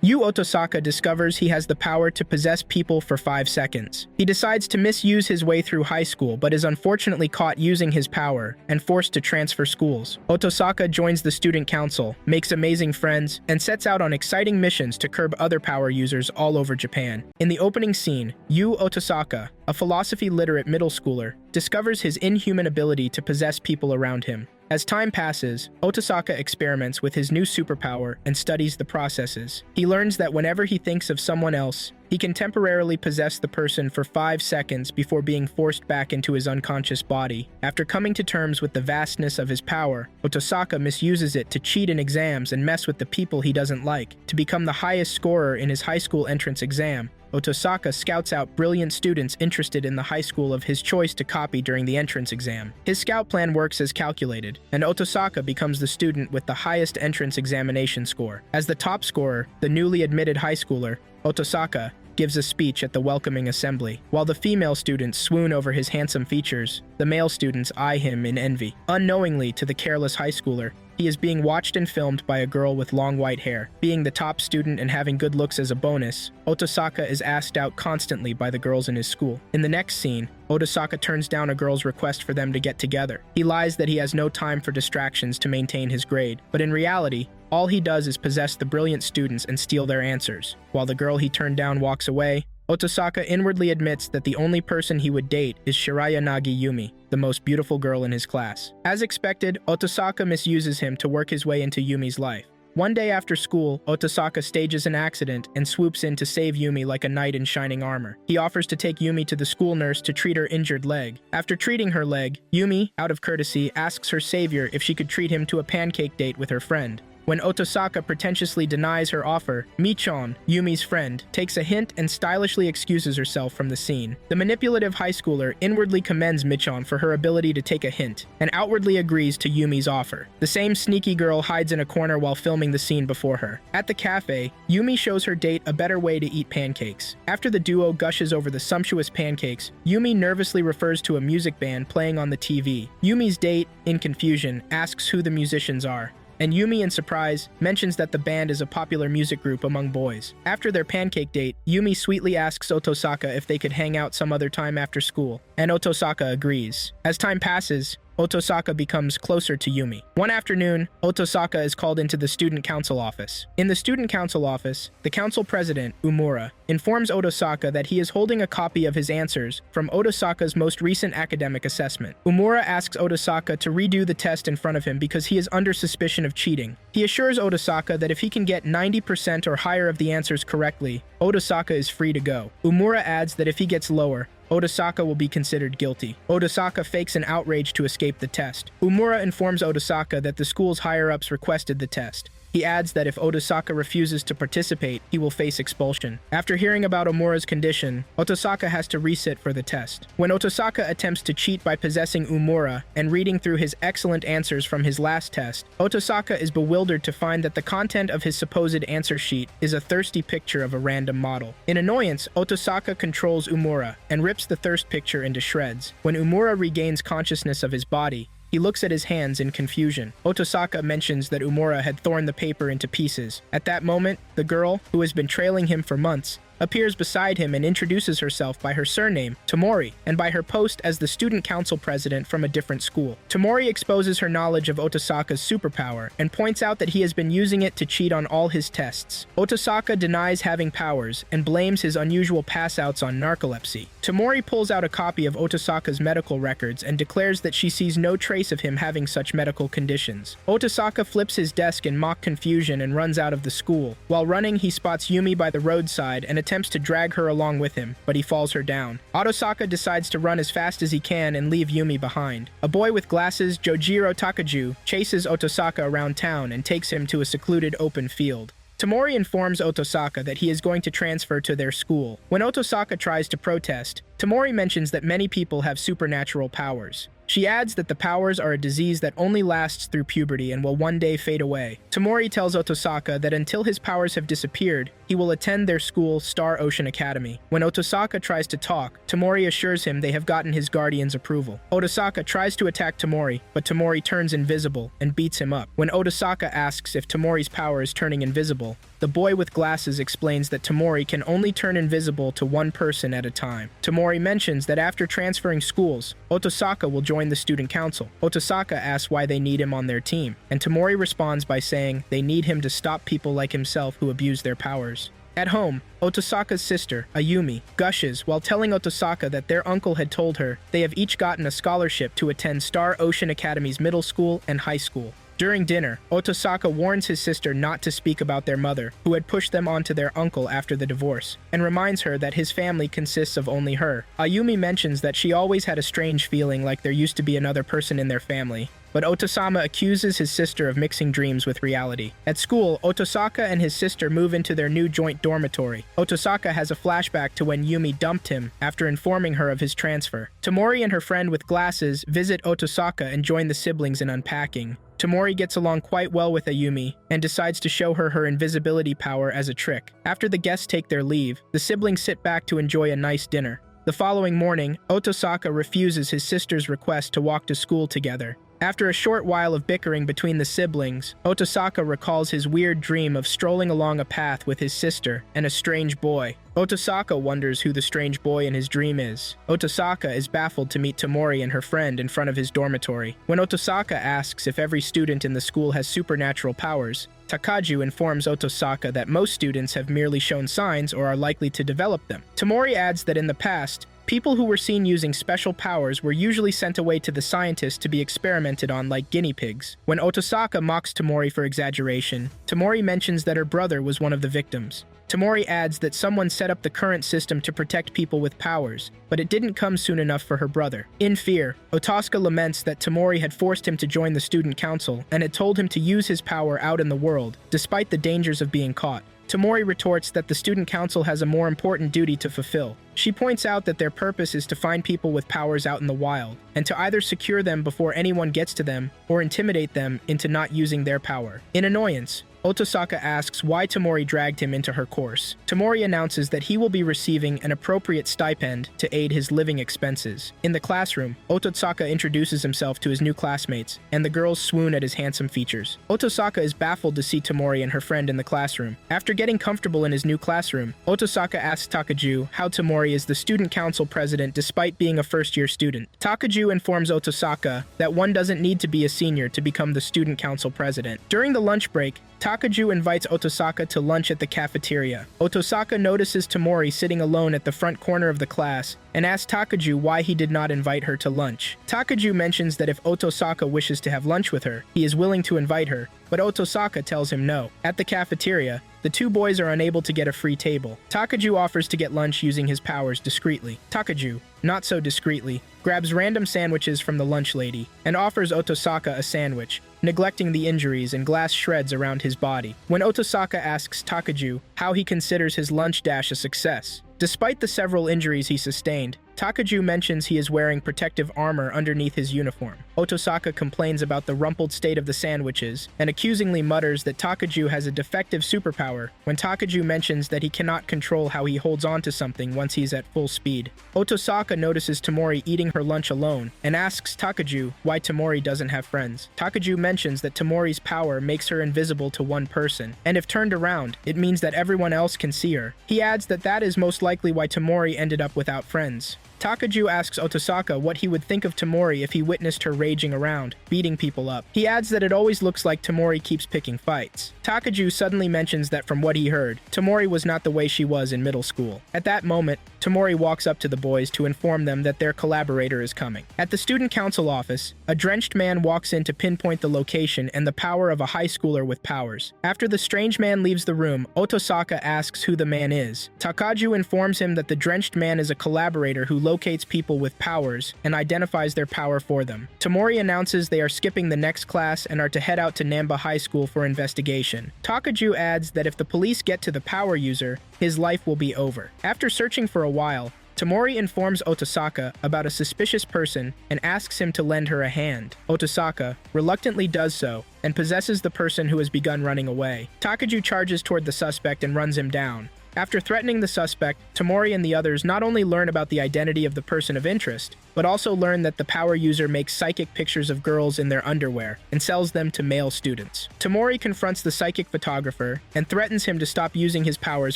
Yu Otosaka discovers he has the power to possess people for 5 seconds. He decides to misuse his way through high school but is unfortunately caught using his power and forced to transfer schools. Otosaka joins the student council, makes amazing friends, and sets out on exciting missions to curb other power users all over Japan. In the opening scene, Yu Otosaka, a philosophy-literate middle schooler, discovers his inhuman ability to possess people around him. As time passes, Otosaka experiments with his new superpower and studies the processes. He learns that whenever he thinks of someone else, he can temporarily possess the person for 5 seconds before being forced back into his unconscious body. After coming to terms with the vastness of his power, Otosaka misuses it to cheat in exams and mess with the people he doesn't like. To become the highest scorer in his high school entrance exam, Otosaka scouts out brilliant students interested in the high school of his choice to copy during the entrance exam. His scout plan works as calculated, and Otosaka becomes the student with the highest entrance examination score. As the top scorer, the newly admitted high schooler, Otosaka, gives a speech at the welcoming assembly. While the female students swoon over his handsome features, the male students eye him in envy. Unknowingly to the careless high schooler, he is being watched and filmed by a girl with long white hair. Being the top student and having good looks as a bonus, Otosaka is asked out constantly by the girls in his school. In the next scene, Otosaka turns down a girl's request for them to get together. He lies that he has no time for distractions to maintain his grade, but in reality, all he does is possess the brilliant students and steal their answers. While the girl he turned down walks away, Otosaka inwardly admits that the only person he would date is Shirayanagi Yumi, the most beautiful girl in his class. As expected, Otosaka misuses him to work his way into Yumi's life. One day after school, Otosaka stages an accident and swoops in to save Yumi like a knight in shining armor. He offers to take Yumi to the school nurse to treat her injured leg. After treating her leg, Yumi, out of courtesy, asks her savior if she could treat him to a pancake date with her friend. When Otosaka pretentiously denies her offer, Michon, Yumi's friend, takes a hint and stylishly excuses herself from the scene. The manipulative high schooler inwardly commends Michon for her ability to take a hint, and outwardly agrees to Yumi's offer. The same sneaky girl hides in a corner while filming the scene before her. At the cafe, Yumi shows her date a better way to eat pancakes. After the duo gushes over the sumptuous pancakes, Yumi nervously refers to a music band playing on the TV. Yumi's date, in confusion, asks who the musicians are, and Yumi, in surprise, mentions that the band is a popular music group among boys. After their pancake date, Yumi sweetly asks Otosaka if they could hang out some other time after school, and Otosaka agrees. As time passes, Otosaka becomes closer to Yumi. One afternoon, Otosaka is called into the student council office. In the student council office, the council president, Umura, informs Otosaka that he is holding a copy of his answers from Otosaka's most recent academic assessment. Umura asks Otosaka to redo the test in front of him because he is under suspicion of cheating. He assures Otosaka that if he can get 90% or higher of the answers correctly, Otosaka is free to go. Umura adds that if he gets lower, Otosaka will be considered guilty. Otosaka fakes an outrage to escape the test. Umura informs Otosaka that the school's higher-ups requested the test. He adds that if Otosaka refuses to participate, he will face expulsion. After hearing about Umura's condition, Otosaka has to resit for the test. When Otosaka attempts to cheat by possessing Umura and reading through his excellent answers from his last test, Otosaka is bewildered to find that the content of his supposed answer sheet is a thirsty picture of a random model. In annoyance, Otosaka controls Umura and rips the thirst picture into shreds. When Umura regains consciousness of his body, he looks at his hands in confusion. Otosaka mentions that Umura had torn the paper into pieces. At that moment, the girl, who has been trailing him for months, appears beside him and introduces herself by her surname, Tomori, and by her post as the student council president from a different school. Tomori exposes her knowledge of Otosaka's superpower and points out that he has been using it to cheat on all his tests. Otosaka denies having powers and blames his unusual pass-outs on narcolepsy. Tomori pulls out a copy of Otosaka's medical records and declares that she sees no trace of him having such medical conditions. Otosaka flips his desk in mock confusion and runs out of the school. While running, he spots Yumi by the roadside and attempts to drag her along with him, but he falls her down. Otosaka decides to run as fast as he can and leave Yumi behind. A boy with glasses, Jojiro Takaju, chases Otosaka around town and takes him to a secluded open field. Tomori informs Otosaka that he is going to transfer to their school. When Otosaka tries to protest, Tomori mentions that many people have supernatural powers. She adds that the powers are a disease that only lasts through puberty and will one day fade away. Tomori tells Otosaka that until his powers have disappeared, he will attend their school, Star Ocean Academy. When Otosaka tries to talk, Tamori assures him they have gotten his guardian's approval. Otosaka tries to attack Tamori, but Tamori turns invisible and beats him up. When Otosaka asks if Tamori's power is turning invisible, the boy with glasses explains that Tamori can only turn invisible to one person at a time. Tamori mentions that after transferring schools, Otosaka will join the student council. Otosaka asks why they need him on their team, and Tamori responds by saying they need him to stop people like himself who abuse their powers. At home, Otosaka's sister, Ayumi, gushes while telling Otosaka that their uncle had told her they have each gotten a scholarship to attend Star Ocean Academy's middle school and high school. During dinner, Otosaka warns his sister not to speak about their mother, who had pushed them onto their uncle after the divorce, and reminds her that his family consists of only her. Ayumi mentions that she always had a strange feeling like there used to be another person in their family, but Otosama accuses his sister of mixing dreams with reality. At school, Otosaka and his sister move into their new joint dormitory. Otosaka has a flashback to when Yumi dumped him after informing her of his transfer. Tamori and her friend with glasses visit Otosaka and join the siblings in unpacking. Tamori gets along quite well with Ayumi and decides to show her her invisibility power as a trick. After the guests take their leave, the siblings sit back to enjoy a nice dinner. The following morning, Otosaka refuses his sister's request to walk to school together. After a short while of bickering between the siblings, Otosaka recalls his weird dream of strolling along a path with his sister and a strange boy. Otosaka wonders who the strange boy in his dream is. Otosaka is baffled to meet Tamori and her friend in front of his dormitory. When Otosaka asks if every student in the school has supernatural powers, Takaju informs Otosaka that most students have merely shown signs or are likely to develop them. Tamori adds that in the past, people who were seen using special powers were usually sent away to the scientists to be experimented on like guinea pigs. When Otosaka mocks Tamori for exaggeration, Tamori mentions that her brother was one of the victims. Tamori adds that someone set up the current system to protect people with powers, but it didn't come soon enough for her brother. In fear, Otosaka laments that Tamori had forced him to join the student council and had told him to use his power out in the world, despite the dangers of being caught. Tamori retorts that the student council has a more important duty to fulfill. She points out that their purpose is to find people with powers out in the wild, and to either secure them before anyone gets to them, or intimidate them into not using their power. In annoyance, Otosaka asks why Tamori dragged him into her course. Tamori announces that he will be receiving an appropriate stipend to aid his living expenses. In the classroom, Otosaka introduces himself to his new classmates, and the girls swoon at his handsome features. Otosaka is baffled to see Tamori and her friend in the classroom. After getting comfortable in his new classroom, Otosaka asks Takaju how Tamori is the student council president despite being a first-year student. Takaju informs Otosaka that one doesn't need to be a senior to become the student council president. During the lunch break, Takaju invites Otosaka to lunch at the cafeteria. Otosaka notices Tamori sitting alone at the front corner of the class and asks Takaju why he did not invite her to lunch. Takaju mentions that if Otosaka wishes to have lunch with her, he is willing to invite her, but Otosaka tells him no. At the cafeteria, the two boys are unable to get a free table. Takaju offers to get lunch using his powers discreetly. Takaju, not so discreetly, grabs random sandwiches from the lunch lady and offers Otosaka a sandwich, neglecting the injuries and glass shreds around his body. When Otosaka asks Takaju how he considers his lunch dash a success, despite the several injuries he sustained, Takaju mentions he is wearing protective armor underneath his uniform. Otosaka complains about the rumpled state of the sandwiches and accusingly mutters that Takaju has a defective superpower when Takaju mentions that he cannot control how he holds on to something once he's at full speed. Otosaka notices Tamori eating her lunch alone and asks Takaju why Tamori doesn't have friends. Takaju mentions that Tamori's power makes her invisible to one person, and if turned around, it means that everyone else can see her. He adds that that is most likely why Tamori ended up without friends. Takaju asks Otosaka what he would think of Tamori if he witnessed her raging around, beating people up. He adds that it always looks like Tamori keeps picking fights. Takaju suddenly mentions that from what he heard, Tamori was not the way she was in middle school. At that moment, Tamori walks up to the boys to inform them that their collaborator is coming. At the student council office, a drenched man walks in to pinpoint the location and the power of a high schooler with powers. After the strange man leaves the room, Otosaka asks who the man is. Takaju informs him that the drenched man is a collaborator who locates people with powers and identifies their power for them. Tamori announces they are skipping the next class and are to head out to Namba High School for investigation. Takaju adds that if the police get to the power user, his life will be over. After searching for a while, Tomori informs Otosaka about a suspicious person and asks him to lend her a hand. Otosaka reluctantly does so and possesses the person who has begun running away. Takaju charges toward the suspect and runs him down. After threatening the suspect, Tomori and the others not only learn about the identity of the person of interest, but also learn that the power user makes psychic pictures of girls in their underwear and sells them to male students. Tomori confronts the psychic photographer and threatens him to stop using his powers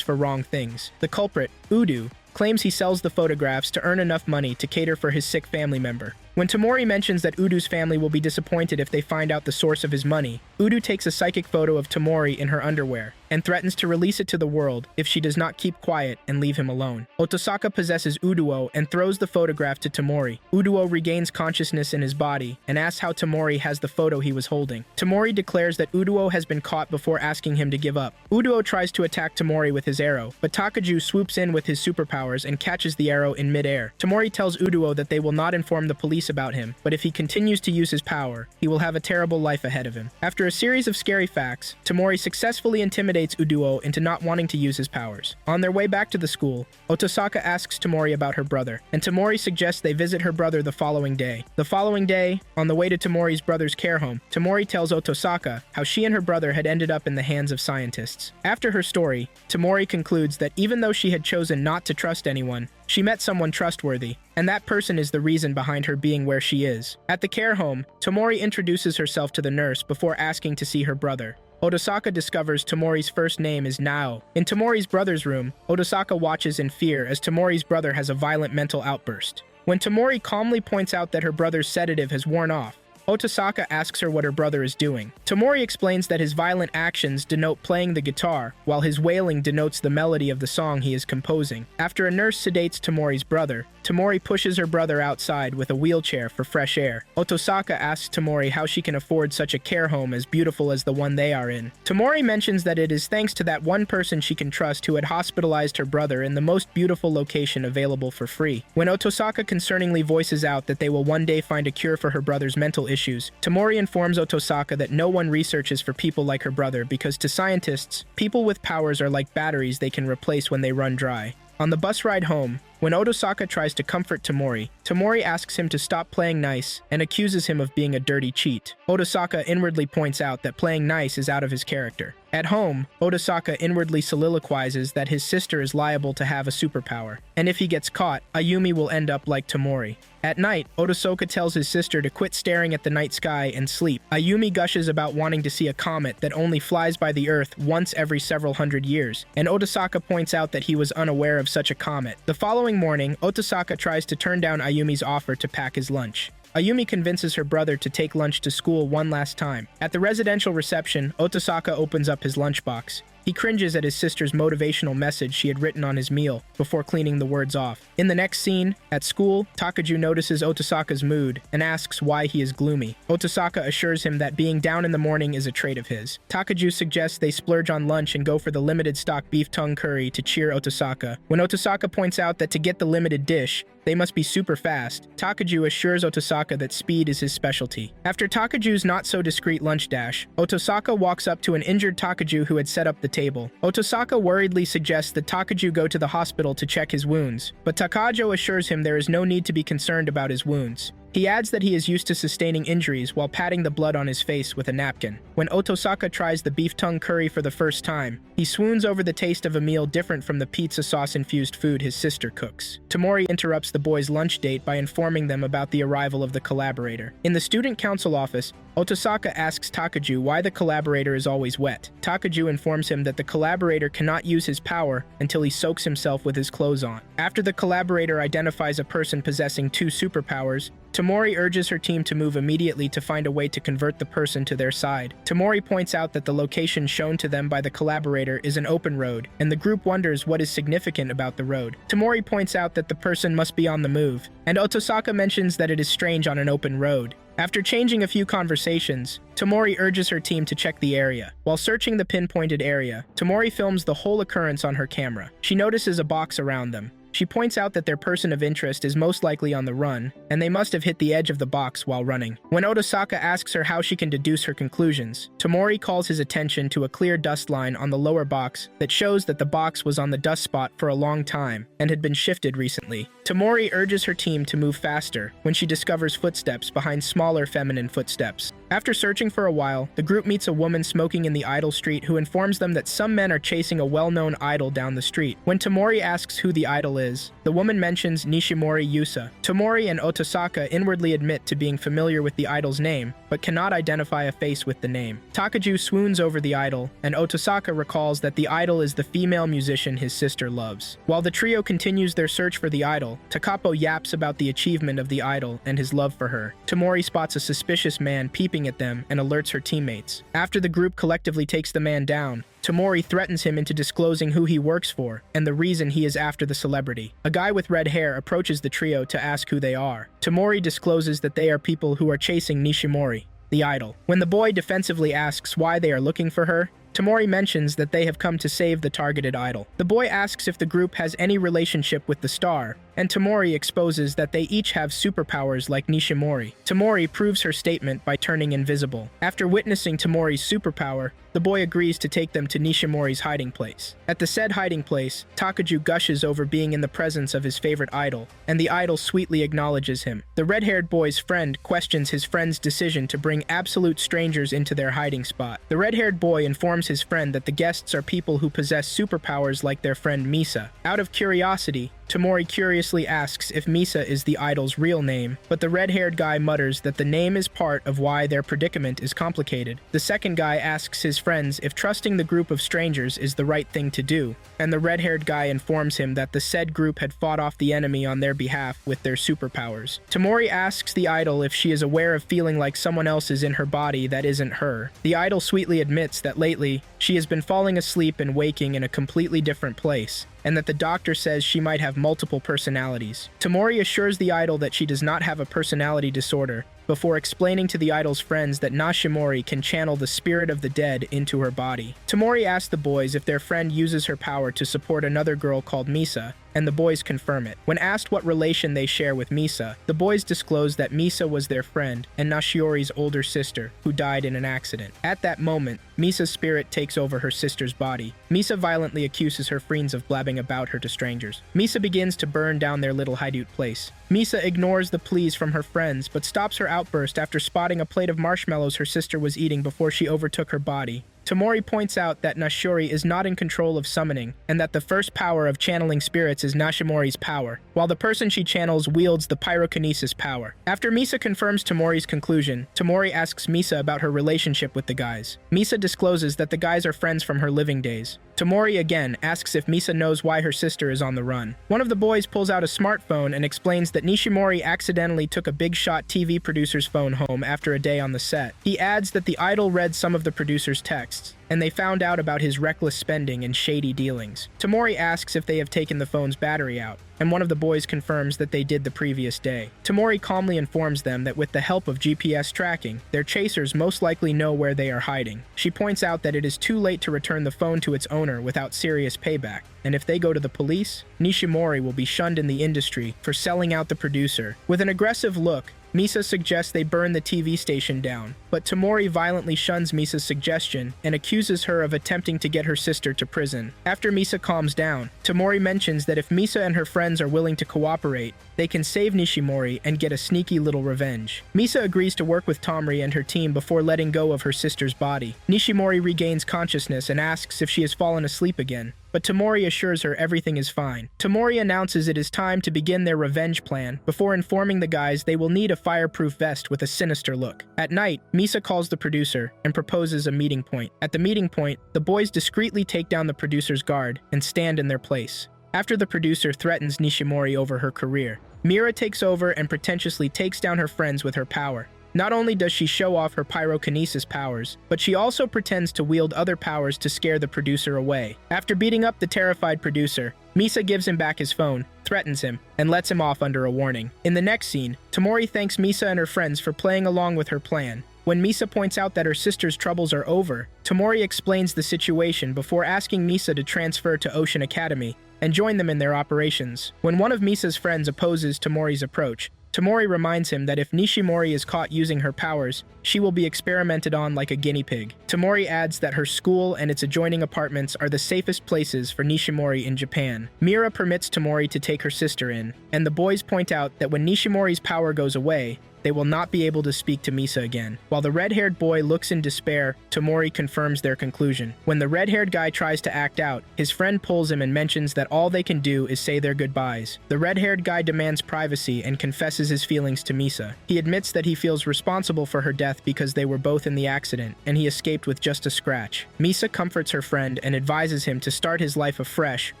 for wrong things. The culprit, Udu, claims he sells the photographs to earn enough money to cater for his sick family member. When Tomori mentions that Udu's family will be disappointed if they find out the source of his money, Udu takes a psychic photo of Tomori in her underwear and threatens to release it to the world if she does not keep quiet and leave him alone. Otosaka possesses Uduo and throws the photograph to Tomori. Uduo regains consciousness in his body and asks how Tomori has the photo he was holding. Tomori declares that Uduo has been caught before asking him to give up. Uduo tries to attack Tomori with his arrow, but Takaju swoops in with his superpowers and catches the arrow in midair. Tomori tells Uduo that they will not inform the police about him, but if he continues to use his power, he will have a terrible life ahead of him. After a series of scary facts, Tomori successfully intimidates Uduo into not wanting to use his powers. On their way back to the school, Otosaka asks Tomori about her brother, and Tomori suggests they visit her brother the following day. The following day, on the way to Tomori's brother's care home, Tomori tells Otosaka how she and her brother had ended up in the hands of scientists. After her story, Tomori concludes that even though she had chosen not to trust anyone, she met someone trustworthy, and that person is the reason behind her being where she is. At the care home, Tomori introduces herself to the nurse before asking to see her brother. Otosaka discovers Tomori's first name is Nao. In Tomori's brother's room, Otosaka watches in fear as Tomori's brother has a violent mental outburst. When Tomori calmly points out that her brother's sedative has worn off, Otosaka asks her what her brother is doing. Tomori explains that his violent actions denote playing the guitar, while his wailing denotes the melody of the song he is composing. After a nurse sedates Tomori's brother, Tomori pushes her brother outside with a wheelchair for fresh air. Otosaka asks Tomori how she can afford such a care home as beautiful as the one they are in. Tomori mentions that it is thanks to that one person she can trust who had hospitalized her brother in the most beautiful location available for free. When Otosaka concerningly voices out that they will one day find a cure for her brother's mental issues, Tomori informs Otosaka that no one researches for people like her brother because to scientists, people with powers are like batteries they can replace when they run dry. On the bus ride home, when Otosaka tries to comfort Tomori, Tomori asks him to stop playing nice and accuses him of being a dirty cheat. Otosaka inwardly points out that playing nice is out of his character. At home, Otosaka inwardly soliloquizes that his sister is liable to have a superpower, and if he gets caught, Ayumi will end up like Tomori. At night, Otosaka tells his sister to quit staring at the night sky and sleep. Ayumi gushes about wanting to see a comet that only flies by the Earth once every several hundred years, and Otosaka points out that he was unaware of such a comet. The following morning, Otosaka tries to turn down Ayumi's offer to pack his lunch. Ayumi convinces her brother to take lunch to school one last time. At the residential reception, Otosaka opens up his lunchbox. He cringes at his sister's motivational message she had written on his meal before cleaning the words off. In the next scene, at school, Takaju notices Otosaka's mood and asks why he is gloomy. Otosaka assures him that being down in the morning is a trait of his. Takaju suggests they splurge on lunch and go for the limited stock beef tongue curry to cheer Otosaka. When Otosaka points out that to get the limited dish, they must be super fast, Takaju assures Otosaka that speed is his specialty. After Takaju's not-so-discreet lunch dash, Otosaka walks up to an injured Takaju who had set up the table. Otosaka worriedly suggests that Takaju go to the hospital to check his wounds, but Takaju assures him there is no need to be concerned about his wounds. He adds that he is used to sustaining injuries while patting the blood on his face with a napkin. When Otosaka tries the beef tongue curry for the first time, he swoons over the taste of a meal different from the pizza sauce-infused food his sister cooks. Tomori interrupts the boys' lunch date by informing them about the arrival of the collaborator. In the student council office, Otosaka asks Takaju why the collaborator is always wet. Takaju informs him that the collaborator cannot use his power until he soaks himself with his clothes on. After the collaborator identifies a person possessing two superpowers, Tomori urges her team to move immediately to find a way to convert the person to their side. Tomori points out that the location shown to them by the collaborator is an open road, and the group wonders what is significant about the road. Tomori points out that the person must be on the move, and Otosaka mentions that it is strange on an open road. After changing a few conversations, Tomori urges her team to check the area. While searching the pinpointed area, Tomori films the whole occurrence on her camera. She notices a box around them. She points out that their person of interest is most likely on the run, and they must have hit the edge of the box while running. When Otosaka asks her how she can deduce her conclusions, Tamori calls his attention to a clear dust line on the lower box that shows that the box was on the dust spot for a long time and had been shifted recently. Tamori urges her team to move faster when she discovers footsteps behind smaller feminine footsteps. After searching for a while, the group meets a woman smoking in the idol street who informs them that some men are chasing a well-known idol down the street. When Tamori asks who the idol is, the woman mentions Nishimori Yusa. Tamori and Otosaka inwardly admit to being familiar with the idol's name, but cannot identify a face with the name. Takaju swoons over the idol, and Otosaka recalls that the idol is the female musician his sister loves. While the trio continues their search for the idol, Takapo yaps about the achievement of the idol and his love for her. Tamori spots a suspicious man peeping at them and alerts her teammates. After the group collectively takes the man down, Tamori threatens him into disclosing who he works for and the reason he is after the celebrity. A guy with red hair approaches the trio to ask who they are. Tamori discloses that they are people who are chasing Nishimori, the idol. When the boy defensively asks why they are looking for her, Tamori mentions that they have come to save the targeted idol. The boy asks if the group has any relationship with the star, and Tamori exposes that they each have superpowers like Nishimori. Tamori proves her statement by turning invisible. After witnessing Tamori's superpower, the boy agrees to take them to Nishimori's hiding place. At the said hiding place, Takaju gushes over being in the presence of his favorite idol, and the idol sweetly acknowledges him. The red-haired boy's friend questions his friend's decision to bring absolute strangers into their hiding spot. The red-haired boy informs his friend that the guests are people who possess superpowers like their friend Misa. Out of curiosity, Tamori curiously asks if Misa is the idol's real name, but the red-haired guy mutters that the name is part of why their predicament is complicated. The second guy asks his friends if trusting the group of strangers is the right thing to do, and the red-haired guy informs him that the said group had fought off the enemy on their behalf with their superpowers. Tamori asks the idol if she is aware of feeling like someone else is in her body that isn't her. The idol sweetly admits that lately, she has been falling asleep and waking in a completely different place, and that the doctor says she might have multiple personalities. Tamori assures the idol that she does not have a personality disorder, before explaining to the idol's friends that Nashimori can channel the spirit of the dead into her body. Tamori asks the boys if their friend uses her power to support another girl called Misa, and the boys confirm it. When asked what relation they share with Misa, the boys disclose that Misa was their friend and Nashiori's older sister, who died in an accident. At that moment, Misa's spirit takes over her sister's body. Misa violently accuses her friends of blabbing about her to strangers. Misa begins to burn down their little hideout place. Misa ignores the pleas from her friends, but stops her outburst after spotting a plate of marshmallows her sister was eating before she overtook her body. Tamori points out that Nashiori is not in control of summoning, and that the first power of channeling spirits is Nashimori's power, while the person she channels wields the pyrokinesis power. After Misa confirms Tamori's conclusion, Tamori asks Misa about her relationship with the guys. Misa discloses that the guys are friends from her living days. Tamori again asks if Misa knows why her sister is on the run. One of the boys pulls out a smartphone and explains that Nishimori accidentally took a big shot TV producer's phone home after a day on the set. He adds that the idol read some of the producer's texts, and they found out about his reckless spending and shady dealings. Tamori asks if they have taken the phone's battery out, and one of the boys confirms that they did the previous day. Tamori calmly informs them that with the help of GPS tracking, their chasers most likely know where they are hiding. She points out that it is too late to return the phone to its owner without serious payback, and if they go to the police, Nishimori will be shunned in the industry for selling out the producer. With an aggressive look, Misa suggests they burn the TV station down, but Tamori violently shuns Misa's suggestion and accuses her of attempting to get her sister to prison. After Misa calms down, Tamori mentions that if Misa and her friends are willing to cooperate, they can save Nishimori and get a sneaky little revenge. Misa agrees to work with Tamori and her team before letting go of her sister's body. Nishimori regains consciousness and asks if she has fallen asleep again, but Tamori assures her everything is fine. Tamori announces it is time to begin their revenge plan before informing the guys they will need a fireproof vest with a sinister look. At night, Misa calls the producer and proposes a meeting point. At the meeting point, the boys discreetly take down the producer's guard and stand in their place. After the producer threatens Nishimori over her career, Mira takes over and pretentiously takes down her friends with her power. Not only does she show off her pyrokinesis powers, but she also pretends to wield other powers to scare the producer away. After beating up the terrified producer, Misa gives him back his phone, threatens him, and lets him off under a warning. In the next scene, Tamori thanks Misa and her friends for playing along with her plan, When Misa points out that her sister's troubles are over, Tamori explains the situation before asking Misa to transfer to Ocean Academy and join them in their operations. When one of Misa's friends opposes Tamori's approach, Tamori reminds him that if Nishimori is caught using her powers, she will be experimented on like a guinea pig. Tamori adds that her school and its adjoining apartments are the safest places for Nishimori in Japan. Mira permits Tamori to take her sister in, and the boys point out that when Nishimori's power goes away, they will not be able to speak to Misa again. While the red-haired boy looks in despair, Tamori confirms their conclusion. When the red-haired guy tries to act out, his friend pulls him and mentions that all they can do is say their goodbyes. The red-haired guy demands privacy and confesses his feelings to Misa. He admits that he feels responsible for her death because they were both in the accident, and he escaped with just a scratch. Misa comforts her friend and advises him to start his life afresh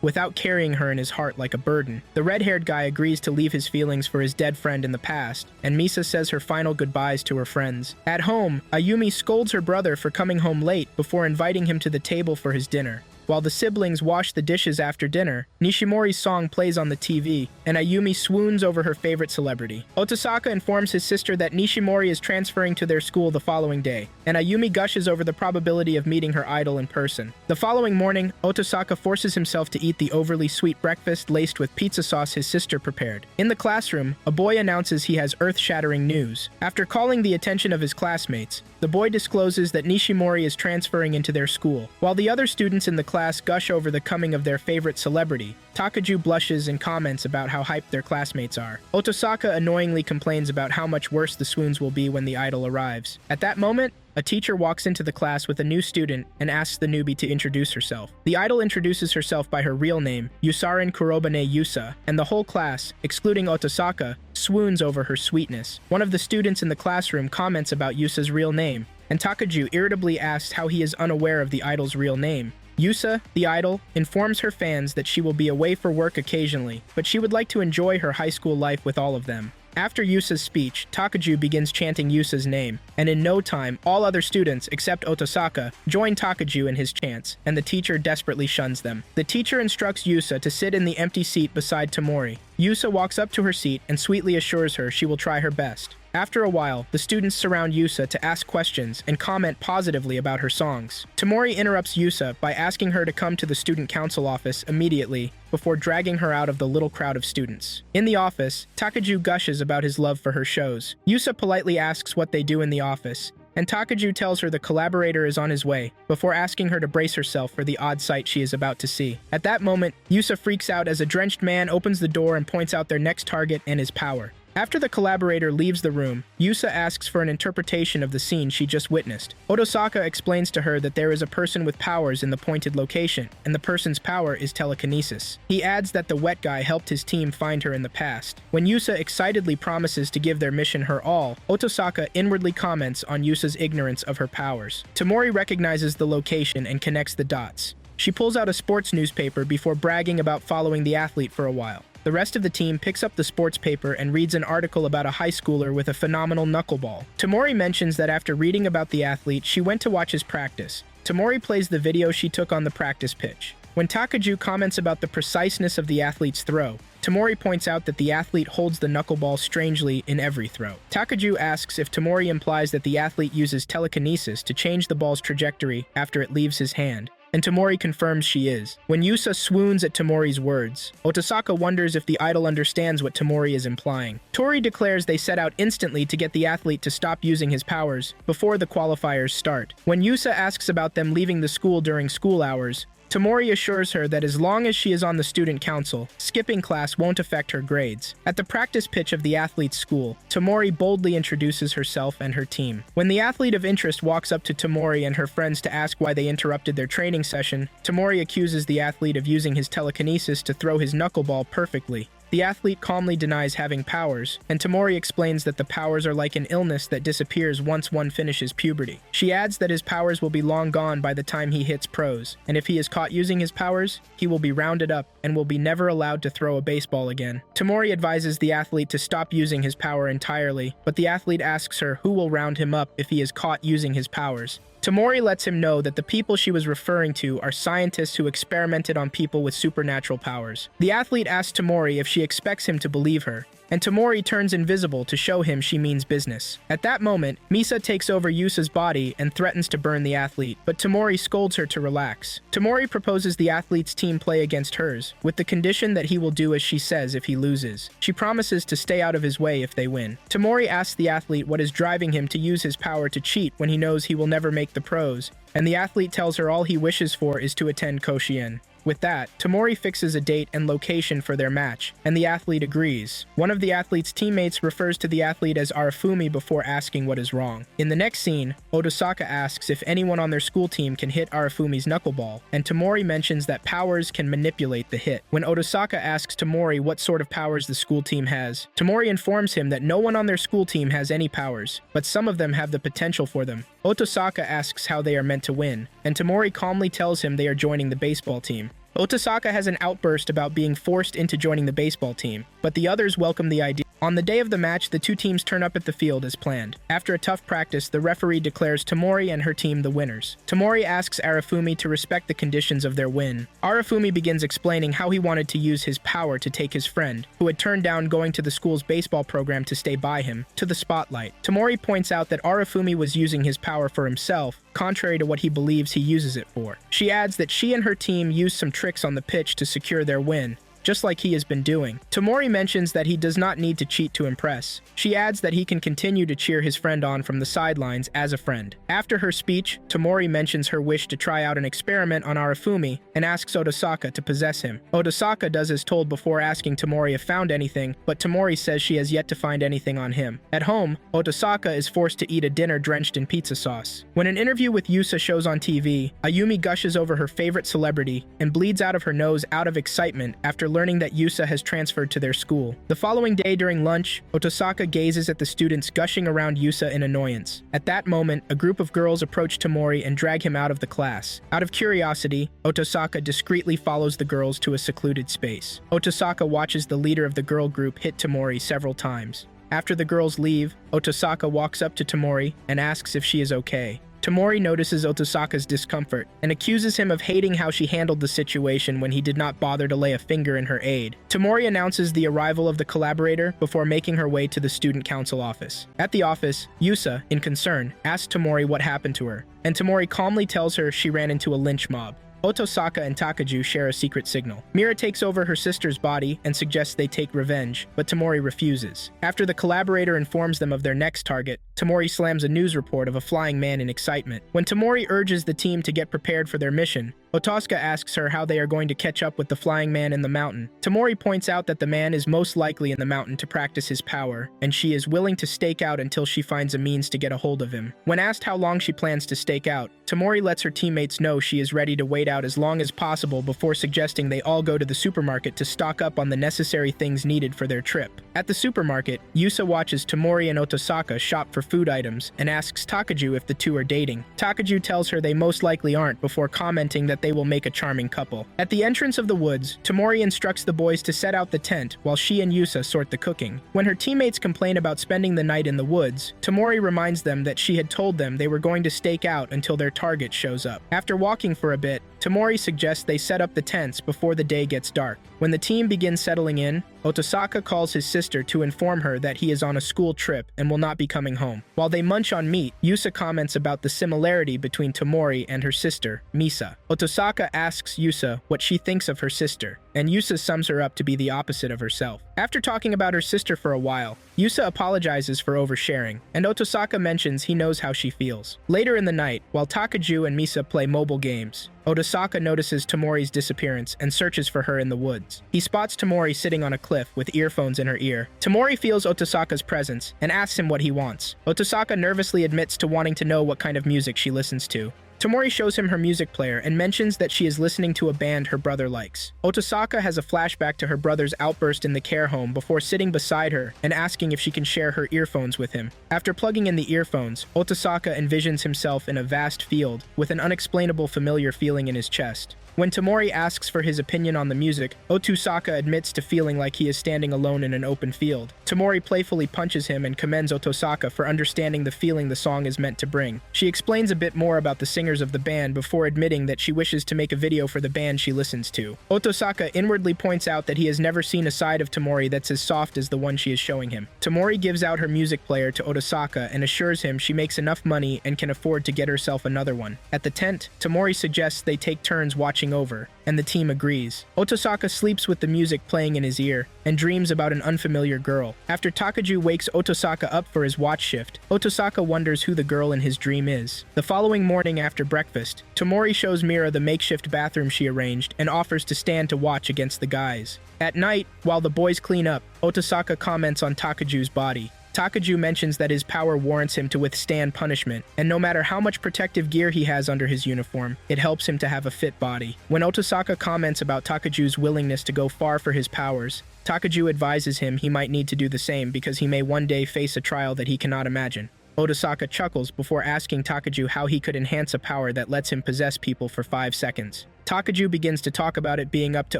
without carrying her in his heart like a burden. The red-haired guy agrees to leave his feelings for his dead friend in the past, and Misa says her final goodbyes to her friends. At home, Ayumi scolds her brother for coming home late before inviting him to the table for his dinner. While the siblings wash the dishes after dinner, Nishimori's song plays on the TV, and Ayumi swoons over her favorite celebrity. Otosaka informs his sister that Nishimori is transferring to their school the following day, and Ayumi gushes over the probability of meeting her idol in person. The following morning, Otosaka forces himself to eat the overly sweet breakfast laced with pizza sauce his sister prepared. In the classroom, a boy announces he has earth-shattering news. After calling the attention of his classmates, the boy discloses that Nishimori is transferring into their school. While the other students in the class gush over the coming of their favorite celebrity, Takaju blushes and comments about how hyped their classmates are. Otosaka annoyingly complains about how much worse the swoons will be when the idol arrives. At that moment, a teacher walks into the class with a new student and asks the newbie to introduce herself. The idol introduces herself by her real name, Yusarin Kurobane Yusa, and the whole class, excluding Otosaka, swoons over her sweetness. One of the students in the classroom comments about Yusa's real name, and Takaju irritably asks how he is unaware of the idol's real name. Yusa, the idol, informs her fans that she will be away for work occasionally, but she would like to enjoy her high school life with all of them. After Yusa's speech, Takaju begins chanting Yusa's name, and in no time, all other students, except Otosaka, join Takaju in his chants, and the teacher desperately shuns them. The teacher instructs Yusa to sit in the empty seat beside Tamori. Yusa walks up to her seat and sweetly assures her she will try her best. After a while, the students surround Yusa to ask questions and comment positively about her songs. Tamori interrupts Yusa by asking her to come to the student council office immediately before dragging her out of the little crowd of students. In the office, Takaju gushes about his love for her shows. Yusa politely asks what they do in the office, and Takaju tells her the collaborator is on his way, before asking her to brace herself for the odd sight she is about to see. At that moment, Yusa freaks out as a drenched man opens the door and points out their next target and his power. After the collaborator leaves the room, Yusa asks for an interpretation of the scene she just witnessed. Otosaka explains to her that there is a person with powers in the pointed location, and the person's power is telekinesis. He adds that the wet guy helped his team find her in the past. When Yusa excitedly promises to give their mission her all, Otosaka inwardly comments on Yusa's ignorance of her powers. Tamori recognizes the location and connects the dots. She pulls out a sports newspaper before bragging about following the athlete for a while. The rest of the team picks up the sports paper and reads an article about a high schooler with a phenomenal knuckleball. Tamori mentions that after reading about the athlete, she went to watch his practice. Tamori plays the video she took on the practice pitch. When Takaju comments about the preciseness of the athlete's throw, Tamori points out that the athlete holds the knuckleball strangely in every throw. Takaju asks if Tamori implies that the athlete uses telekinesis to change the ball's trajectory after it leaves his hand, and Tamori confirms she is. When Yusa swoons at Tamori's words, Otosaka wonders if the idol understands what Tamori is implying. Tori declares they set out instantly to get the athlete to stop using his powers before the qualifiers start. When Yusa asks about them leaving the school during school hours, Tamori assures her that as long as she is on the student council, skipping class won't affect her grades. At the practice pitch of the athlete's school, Tamori boldly introduces herself and her team. When the athlete of interest walks up to Tamori and her friends to ask why they interrupted their training session, Tamori accuses the athlete of using his telekinesis to throw his knuckleball perfectly. The athlete calmly denies having powers, and Tamori explains that the powers are like an illness that disappears once one finishes puberty. She adds that his powers will be long gone by the time he hits pros, and if he is caught using his powers, he will be rounded up and will be never allowed to throw a baseball again. Tamori advises the athlete to stop using his power entirely, but the athlete asks her who will round him up if he is caught using his powers. Tamori lets him know that the people she was referring to are scientists who experimented on people with supernatural powers. The athlete asks Tamori if she expects him to believe her, and Tamori turns invisible to show him she means business. At that moment, Misa takes over Yusa's body and threatens to burn the athlete, but Tamori scolds her to relax. Tamori proposes the athlete's team play against hers, with the condition that he will do as she says if he loses. She promises to stay out of his way if they win. Tamori asks the athlete what is driving him to use his power to cheat when he knows he will never make the pros, and the athlete tells her all he wishes for is to attend Koshien. With that, Tamori fixes a date and location for their match, and the athlete agrees. One of the athlete's teammates refers to the athlete as Arifumi before asking what is wrong. In the next scene, Otosaka asks if anyone on their school team can hit Arifumi's knuckleball, and Tamori mentions that powers can manipulate the hit. When Otosaka asks Tamori what sort of powers the school team has, Tamori informs him that no one on their school team has any powers, but some of them have the potential for them. Otosaka asks how they are meant to win, and Tamori calmly tells him they are joining the baseball team. Otosaka has an outburst about being forced into joining the baseball team, but the others welcome the idea. On the day of the match, the two teams turn up at the field as planned. After a tough practice, the referee declares Tamori and her team the winners. Tamori asks Arifumi to respect the conditions of their win. Arifumi begins explaining how he wanted to use his power to take his friend, who had turned down going to the school's baseball program to stay by him, to the spotlight. Tamori points out that Arifumi was using his power for himself, contrary to what he believes he uses it for. She adds that she and her team used some tricks on the pitch to secure their win, just like he has been doing. Tamori mentions that he does not need to cheat to impress. She adds that he can continue to cheer his friend on from the sidelines as a friend. After her speech, Tamori mentions her wish to try out an experiment on Arifumi and asks Otosaka to possess him. Otosaka does as told before asking Tamori if found anything, but Tamori says she has yet to find anything on him. At home, Otosaka is forced to eat a dinner drenched in pizza sauce. When an interview with Yusa shows on TV, Ayumi gushes over her favorite celebrity and bleeds out of her nose out of excitement after learning that Yusa has transferred to their school. The following day during lunch, Otosaka gazes at the students gushing around Yusa in annoyance. At that moment, a group of girls approach Tamori and drag him out of the class. Out of curiosity, Otosaka discreetly follows the girls to a secluded space. Otosaka watches the leader of the girl group hit Tamori several times. After the girls leave, Otosaka walks up to Tamori and asks if she is okay. Tamori notices Otosaka's discomfort and accuses him of hating how she handled the situation when he did not bother to lay a finger in her aid. Tamori announces the arrival of the collaborator before making her way to the student council office. At the office, Yusa, in concern, asks Tamori what happened to her, and Tamori calmly tells her she ran into a lynch mob. Otosaka and Takaju share a secret signal. Mira takes over her sister's body and suggests they take revenge, but Tamori refuses. After the collaborator informs them of their next target, Tamori slams a news report of a flying man in excitement. When Tamori urges the team to get prepared for their mission, Otosaka asks her how they are going to catch up with the flying man in the mountain. Tamori points out that the man is most likely in the mountain to practice his power, and she is willing to stake out until she finds a means to get a hold of him. When asked how long she plans to stake out, Tamori lets her teammates know she is ready to wait out as long as possible before suggesting they all go to the supermarket to stock up on the necessary things needed for their trip. At the supermarket, Yusa watches Tamori and Otosaka shop for food items and asks Takaju if the two are dating. Takaju tells her they most likely aren't before commenting that they will make a charming couple. At the entrance of the woods, Tamori instructs the boys to set out the tent while she and Yusa sort the cooking. When her teammates complain about spending the night in the woods, Tamori reminds them that she had told them they were going to stake out until their target shows up. After walking for a bit, Tamori suggests they set up the tents before the day gets dark. When the team begins settling in, Otosaka calls his sister to inform her that he is on a school trip and will not be coming home. While they munch on meat, Yusa comments about the similarity between Tamori and her sister, Misa. Otosaka asks Yusa what she thinks of her sister, and Yusa sums her up to be the opposite of herself. After talking about her sister for a while, Yusa apologizes for oversharing, and Otosaka mentions he knows how she feels. Later in the night, while Takaju and Misa play mobile games, Otosaka notices Tamori's disappearance and searches for her in the woods. He spots Tamori sitting on a cliff with earphones in her ear. Tamori feels Otosaka's presence and asks him what he wants. Otosaka nervously admits to wanting to know what kind of music she listens to. Tamori shows him her music player and mentions that she is listening to a band her brother likes. Otosaka has a flashback to her brother's outburst in the care home before sitting beside her and asking if she can share her earphones with him. After plugging in the earphones, Otosaka envisions himself in a vast field with an unexplainable familiar feeling in his chest. When Tamori asks for his opinion on the music, Otosaka admits to feeling like he is standing alone in an open field. Tamori playfully punches him and commends Otosaka for understanding the feeling the song is meant to bring. She explains a bit more about the singers of the band before admitting that she wishes to make a video for the band she listens to. Otosaka inwardly points out that he has never seen a side of Tamori that's as soft as the one she is showing him. Tamori gives out her music player to Otosaka and assures him she makes enough money and can afford to get herself another one. At the tent, Tamori suggests they take turns watching over, and the team agrees. Otosaka sleeps with the music playing in his ear and dreams about an unfamiliar girl. After Takaju wakes Otosaka up for his watch shift, Otosaka wonders who the girl in his dream is. The following morning after breakfast, Tamori shows Mira the makeshift bathroom she arranged and offers to stand to watch against the guys. At night, while the boys clean up, Otosaka comments on Takaju's body. Takaju mentions that his power warrants him to withstand punishment, and no matter how much protective gear he has under his uniform, it helps him to have a fit body. When Otosaka comments about Takaju's willingness to go far for his powers, Takaju advises him he might need to do the same because he may one day face a trial that he cannot imagine. Otosaka chuckles before asking Takaju how he could enhance a power that lets him possess people for 5 seconds. Takaju begins to talk about it being up to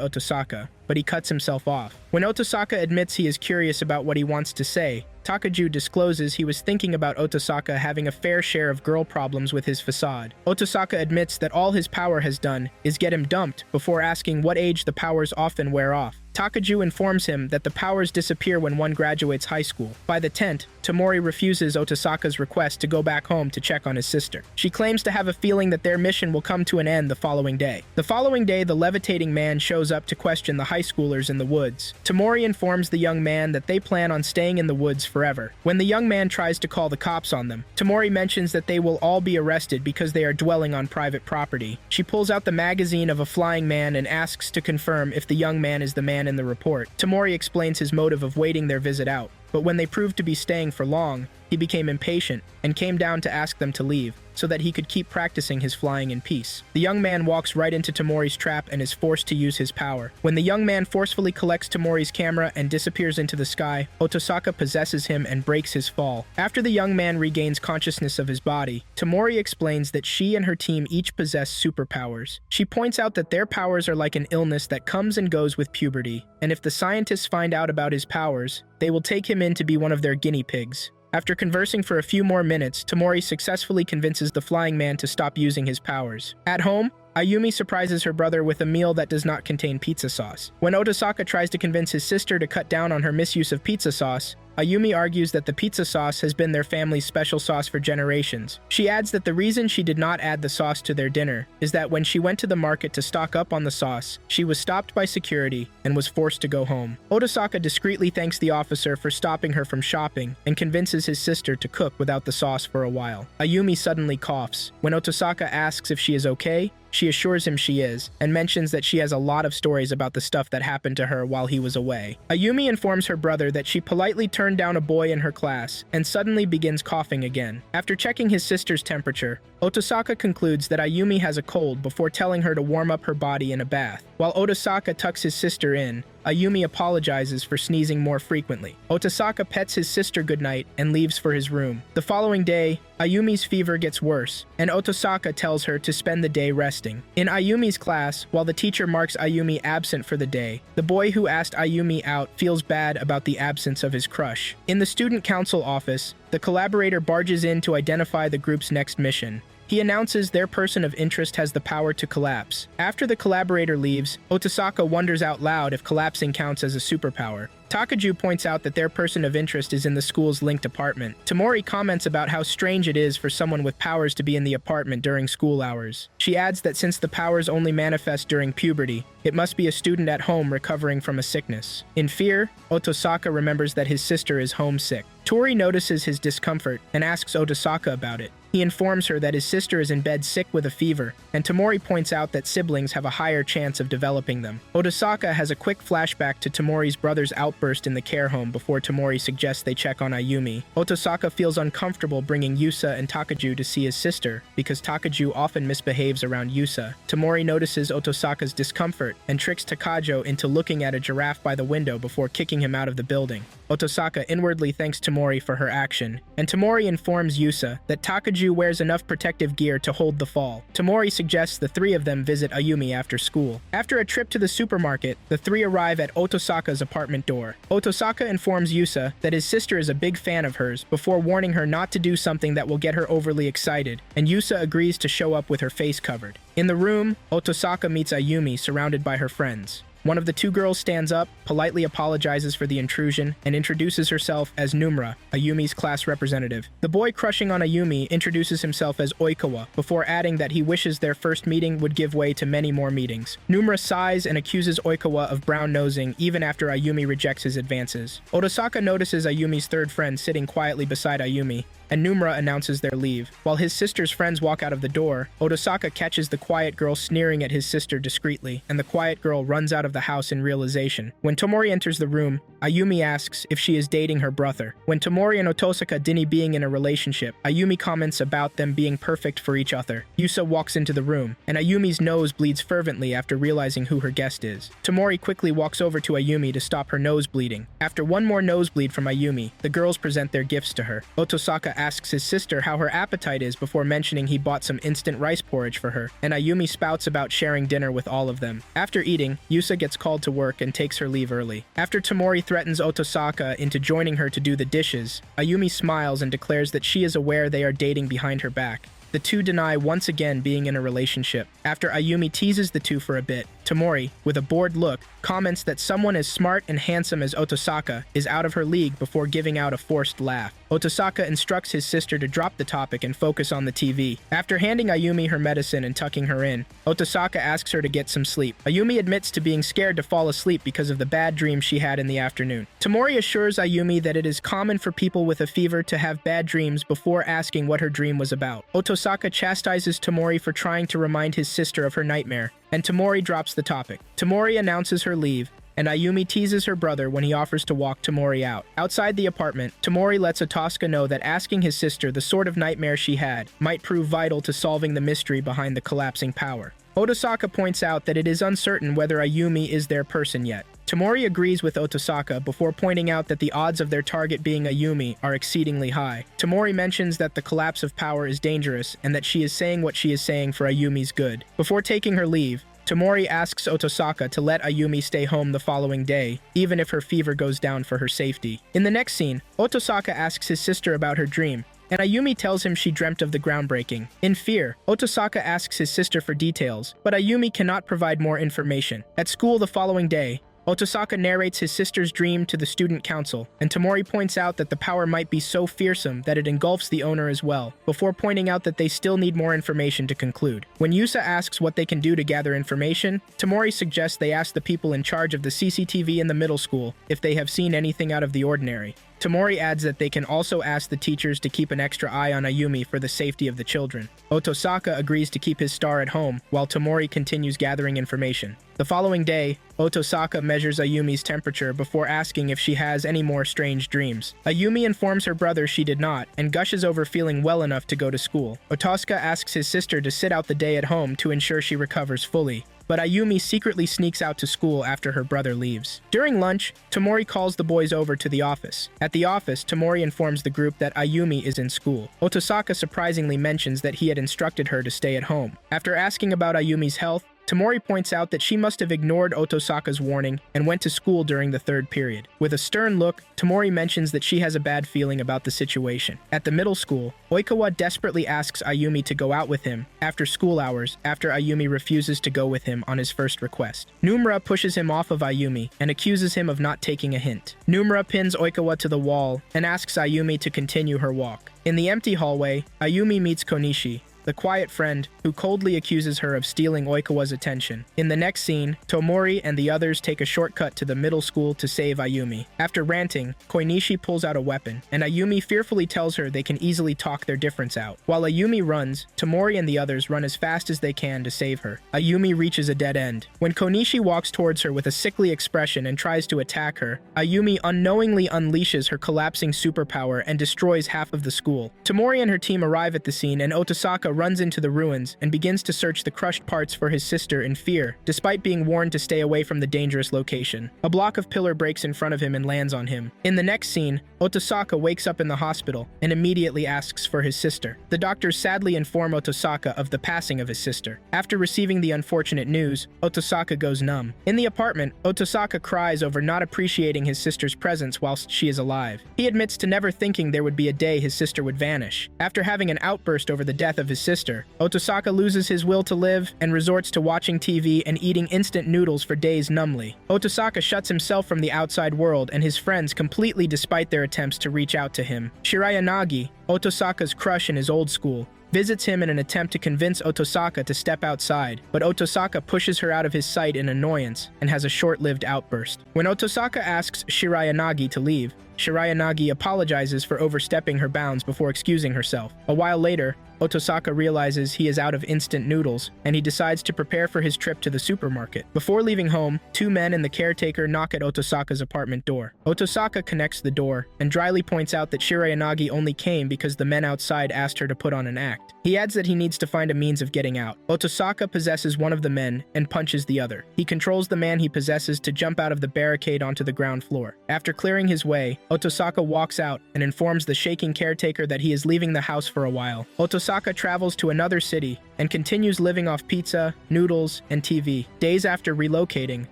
Otosaka, but he cuts himself off. When Otosaka admits he is curious about what he wants to say, Takaju discloses he was thinking about Otosaka having a fair share of girl problems with his facade. Otosaka admits that all his power has done is get him dumped before asking what age the powers often wear off. Takaju informs him that the powers disappear when one graduates high school. By the tent, Tamori refuses Otosaka's request to go back home to check on his sister. She claims to have a feeling that their mission will come to an end the following day. The following day, the levitating man shows up to question the high schoolers in the woods. Tamori informs the young man that they plan on staying in the woods forever. When the young man tries to call the cops on them, Tamori mentions that they will all be arrested because they are dwelling on private property. She pulls out the magazine of a flying man and asks to confirm if the young man is the man in the report. Tamori explains his motive of waiting their visit out, but when they proved to be staying for long, he became impatient and came down to ask them to leave so that he could keep practicing his flying in peace. The young man walks right into Tamori's trap and is forced to use his power. When the young man forcefully collects Tamori's camera and disappears into the sky, Otosaka possesses him and breaks his fall. After the young man regains consciousness of his body, Tamori explains that she and her team each possess superpowers. She points out that their powers are like an illness that comes and goes with puberty, and if the scientists find out about his powers, they will take him in to be one of their guinea pigs. After conversing for a few more minutes, Tamori successfully convinces the flying man to stop using his powers. At home, Ayumi surprises her brother with a meal that does not contain pizza sauce. When Otosaka tries to convince his sister to cut down on her misuse of pizza sauce, Ayumi argues that the pizza sauce has been their family's special sauce for generations. She adds that the reason she did not add the sauce to their dinner is that when she went to the market to stock up on the sauce, she was stopped by security and was forced to go home. Otosaka discreetly thanks the officer for stopping her from shopping and convinces his sister to cook without the sauce for a while. Ayumi suddenly coughs. When Otosaka asks if she is okay, she assures him she is, and mentions that she has a lot of stories about the stuff that happened to her while he was away. Ayumi informs her brother that she politely turned down a boy in her class, and suddenly begins coughing again. After checking his sister's temperature, Otosaka concludes that Ayumi has a cold before telling her to warm up her body in a bath. While Otosaka tucks his sister in, Ayumi apologizes for sneezing more frequently. Otosaka pets his sister goodnight and leaves for his room. The following day, Ayumi's fever gets worse, and Otosaka tells her to spend the day resting. In Ayumi's class, while the teacher marks Ayumi absent for the day, the boy who asked Ayumi out feels bad about the absence of his crush. In the student council office, the collaborator barges in to identify the group's next mission. He announces their person of interest has the power to collapse. After the collaborator leaves, Otosaka wonders out loud if collapsing counts as a superpower. Takaju points out that their person of interest is in the school's linked apartment. Tamori comments about how strange it is for someone with powers to be in the apartment during school hours. She adds that since the powers only manifest during puberty, it must be a student at home recovering from a sickness. In fear, Otosaka remembers that his sister is homesick. Tori notices his discomfort and asks Otosaka about it. He informs her that his sister is in bed sick with a fever, and Tamori points out that siblings have a higher chance of developing them. Otosaka has a quick flashback to Tamori's brother's outburst in the care home before Tamori suggests they check on Ayumi. Otosaka feels uncomfortable bringing Yusa and Takaju to see his sister, because Takaju often misbehaves around Yusa. Tamori notices Otosaka's discomfort and tricks Takaju into looking at a giraffe by the window before kicking him out of the building. Otosaka inwardly thanks Tamori for her action, and Tamori informs Yusa that Takaju Kaiju wears enough protective gear to hold the fall. Tomori suggests the three of them visit Ayumi after school. After a trip to the supermarket, the three arrive at Otosaka's apartment door. Otosaka informs Yusa that his sister is a big fan of hers before warning her not to do something that will get her overly excited, and Yusa agrees to show up with her face covered. In the room, Otosaka meets Ayumi surrounded by her friends. One of the two girls stands up, politely apologizes for the intrusion, and introduces herself as Numura, Ayumi's class representative. The boy crushing on Ayumi introduces himself as Oikawa, before adding that he wishes their first meeting would give way to many more meetings. Numura sighs and accuses Oikawa of brown-nosing even after Ayumi rejects his advances. Otosaka notices Ayumi's third friend sitting quietly beside Ayumi, and Numura announces their leave. While his sister's friends walk out of the door, Otosaka catches the quiet girl sneering at his sister discreetly, and the quiet girl runs out of the house in realization. When Tomori enters the room, Ayumi asks if she is dating her brother. When Tomori and Otosaka deny being in a relationship, Ayumi comments about them being perfect for each other. Yusa walks into the room, and Ayumi's nose bleeds fervently after realizing who her guest is. Tomori quickly walks over to Ayumi to stop her nose bleeding. After one more nosebleed from Ayumi, the girls present their gifts to her. Otosaka asks his sister how her appetite is before mentioning he bought some instant rice porridge for her, and Ayumi spouts about sharing dinner with all of them. After eating, Yusa gets called to work and takes her leave early. After Tomori threatens Otosaka into joining her to do the dishes, Ayumi smiles and declares that she is aware they are dating behind her back. The two deny once again being in a relationship. After Ayumi teases the two for a bit, Tomori, with a bored look, comments that someone as smart and handsome as Otosaka is out of her league before giving out a forced laugh. Otosaka instructs his sister to drop the topic and focus on the TV. After handing Ayumi her medicine and tucking her in, Otosaka asks her to get some sleep. Ayumi admits to being scared to fall asleep because of the bad dream she had in the afternoon. Tomori assures Ayumi that it is common for people with a fever to have bad dreams before asking what her dream was about. Otosaka chastises Tomori for trying to remind his sister of her nightmare, and Tomori drops the topic. Tomori announces her leave, and Ayumi teases her brother when he offers to walk Tomori out. Outside the apartment, Tomori lets Otosaka know that asking his sister the sort of nightmare she had might prove vital to solving the mystery behind the collapsing power. Otosaka points out that it is uncertain whether Ayumi is their person yet. Tomori agrees with Otosaka before pointing out that the odds of their target being Ayumi are exceedingly high. Tomori mentions that the collapse of power is dangerous and that she is saying what she is saying for Ayumi's good. Before taking her leave, Tomori asks Otosaka to let Ayumi stay home the following day, even if her fever goes down for her safety. In the next scene, Otosaka asks his sister about her dream, and Ayumi tells him she dreamt of the groundbreaking. In fear, Otosaka asks his sister for details, but Ayumi cannot provide more information. At school the following day, Otosaka narrates his sister's dream to the student council, and Tomori points out that the power might be so fearsome that it engulfs the owner as well, before pointing out that they still need more information to conclude. When Yusa asks what they can do to gather information, Tomori suggests they ask the people in charge of the CCTV in the middle school if they have seen anything out of the ordinary. Tomori adds that they can also ask the teachers to keep an extra eye on Ayumi for the safety of the children. Otosaka agrees to keep his star at home, while Tomori continues gathering information. The following day, Otosaka measures Ayumi's temperature before asking if she has any more strange dreams. Ayumi informs her brother she did not, and gushes over feeling well enough to go to school. Otosaka asks his sister to sit out the day at home to ensure she recovers fully, but Ayumi secretly sneaks out to school after her brother leaves. During lunch, Tomori calls the boys over to the office. At the office, Tomori informs the group that Ayumi is in school. Otosaka surprisingly mentions that he had instructed her to stay at home. After asking about Ayumi's health, Tomori points out that she must have ignored Otosaka's warning and went to school during the third period. With a stern look, Tomori mentions that she has a bad feeling about the situation. At the middle school, Oikawa desperately asks Ayumi to go out with him after school hours after Ayumi refuses to go with him on his first request. Numura pushes him off of Ayumi and accuses him of not taking a hint. Numura pins Oikawa to the wall and asks Ayumi to continue her walk. In the empty hallway, Ayumi meets Konishi, the quiet friend who coldly accuses her of stealing Oikawa's attention. In the next scene, Tomori and the others take a shortcut to the middle school to save Ayumi. After ranting, Koinishi pulls out a weapon, and Ayumi fearfully tells her they can easily talk their difference out. While Ayumi runs, Tomori and the others run as fast as they can to save her. Ayumi reaches a dead end. When Koinishi walks towards her with a sickly expression and tries to attack her, Ayumi unknowingly unleashes her collapsing superpower and destroys half of the school. Tomori and her team arrive at the scene, and Otosaka Otosaka runs into the ruins and begins to search the crushed parts for his sister in fear, despite being warned to stay away from the dangerous location. A block of pillar breaks in front of him and lands on him. In the next scene, Otosaka wakes up in the hospital and immediately asks for his sister. The doctors sadly inform Otosaka of the passing of his sister. After receiving the unfortunate news, Otosaka goes numb. In the apartment, Otosaka cries over not appreciating his sister's presence whilst she is alive. He admits to never thinking there would be a day his sister would vanish. After having an outburst over the death of his sister, Otosaka loses his will to live and resorts to watching TV and eating instant noodles for days numbly. Otosaka shuts himself from the outside world and his friends completely despite their attempts to reach out to him. Shirayanagi, Otosaka's crush in his old school, visits him in an attempt to convince Otosaka to step outside, but Otosaka pushes her out of his sight in annoyance and has a short-lived outburst. When Otosaka asks Shirayanagi to leave, Shirayanagi apologizes for overstepping her bounds before excusing herself. A while later, Otosaka realizes he is out of instant noodles, and he decides to prepare for his trip to the supermarket. Before leaving home, two men and the caretaker knock at Otosaka's apartment door. Otosaka connects the door, and dryly points out that Shirayanagi only came because the men outside asked her to put on an act. He adds that he needs to find a means of getting out. Otosaka possesses one of the men and punches the other. He controls the man he possesses to jump out of the barricade onto the ground floor. After clearing his way, Otosaka walks out and informs the shaking caretaker that he is leaving the house for a while. Otosaka travels to another city and continues living off pizza, noodles, and TV. Days after relocating,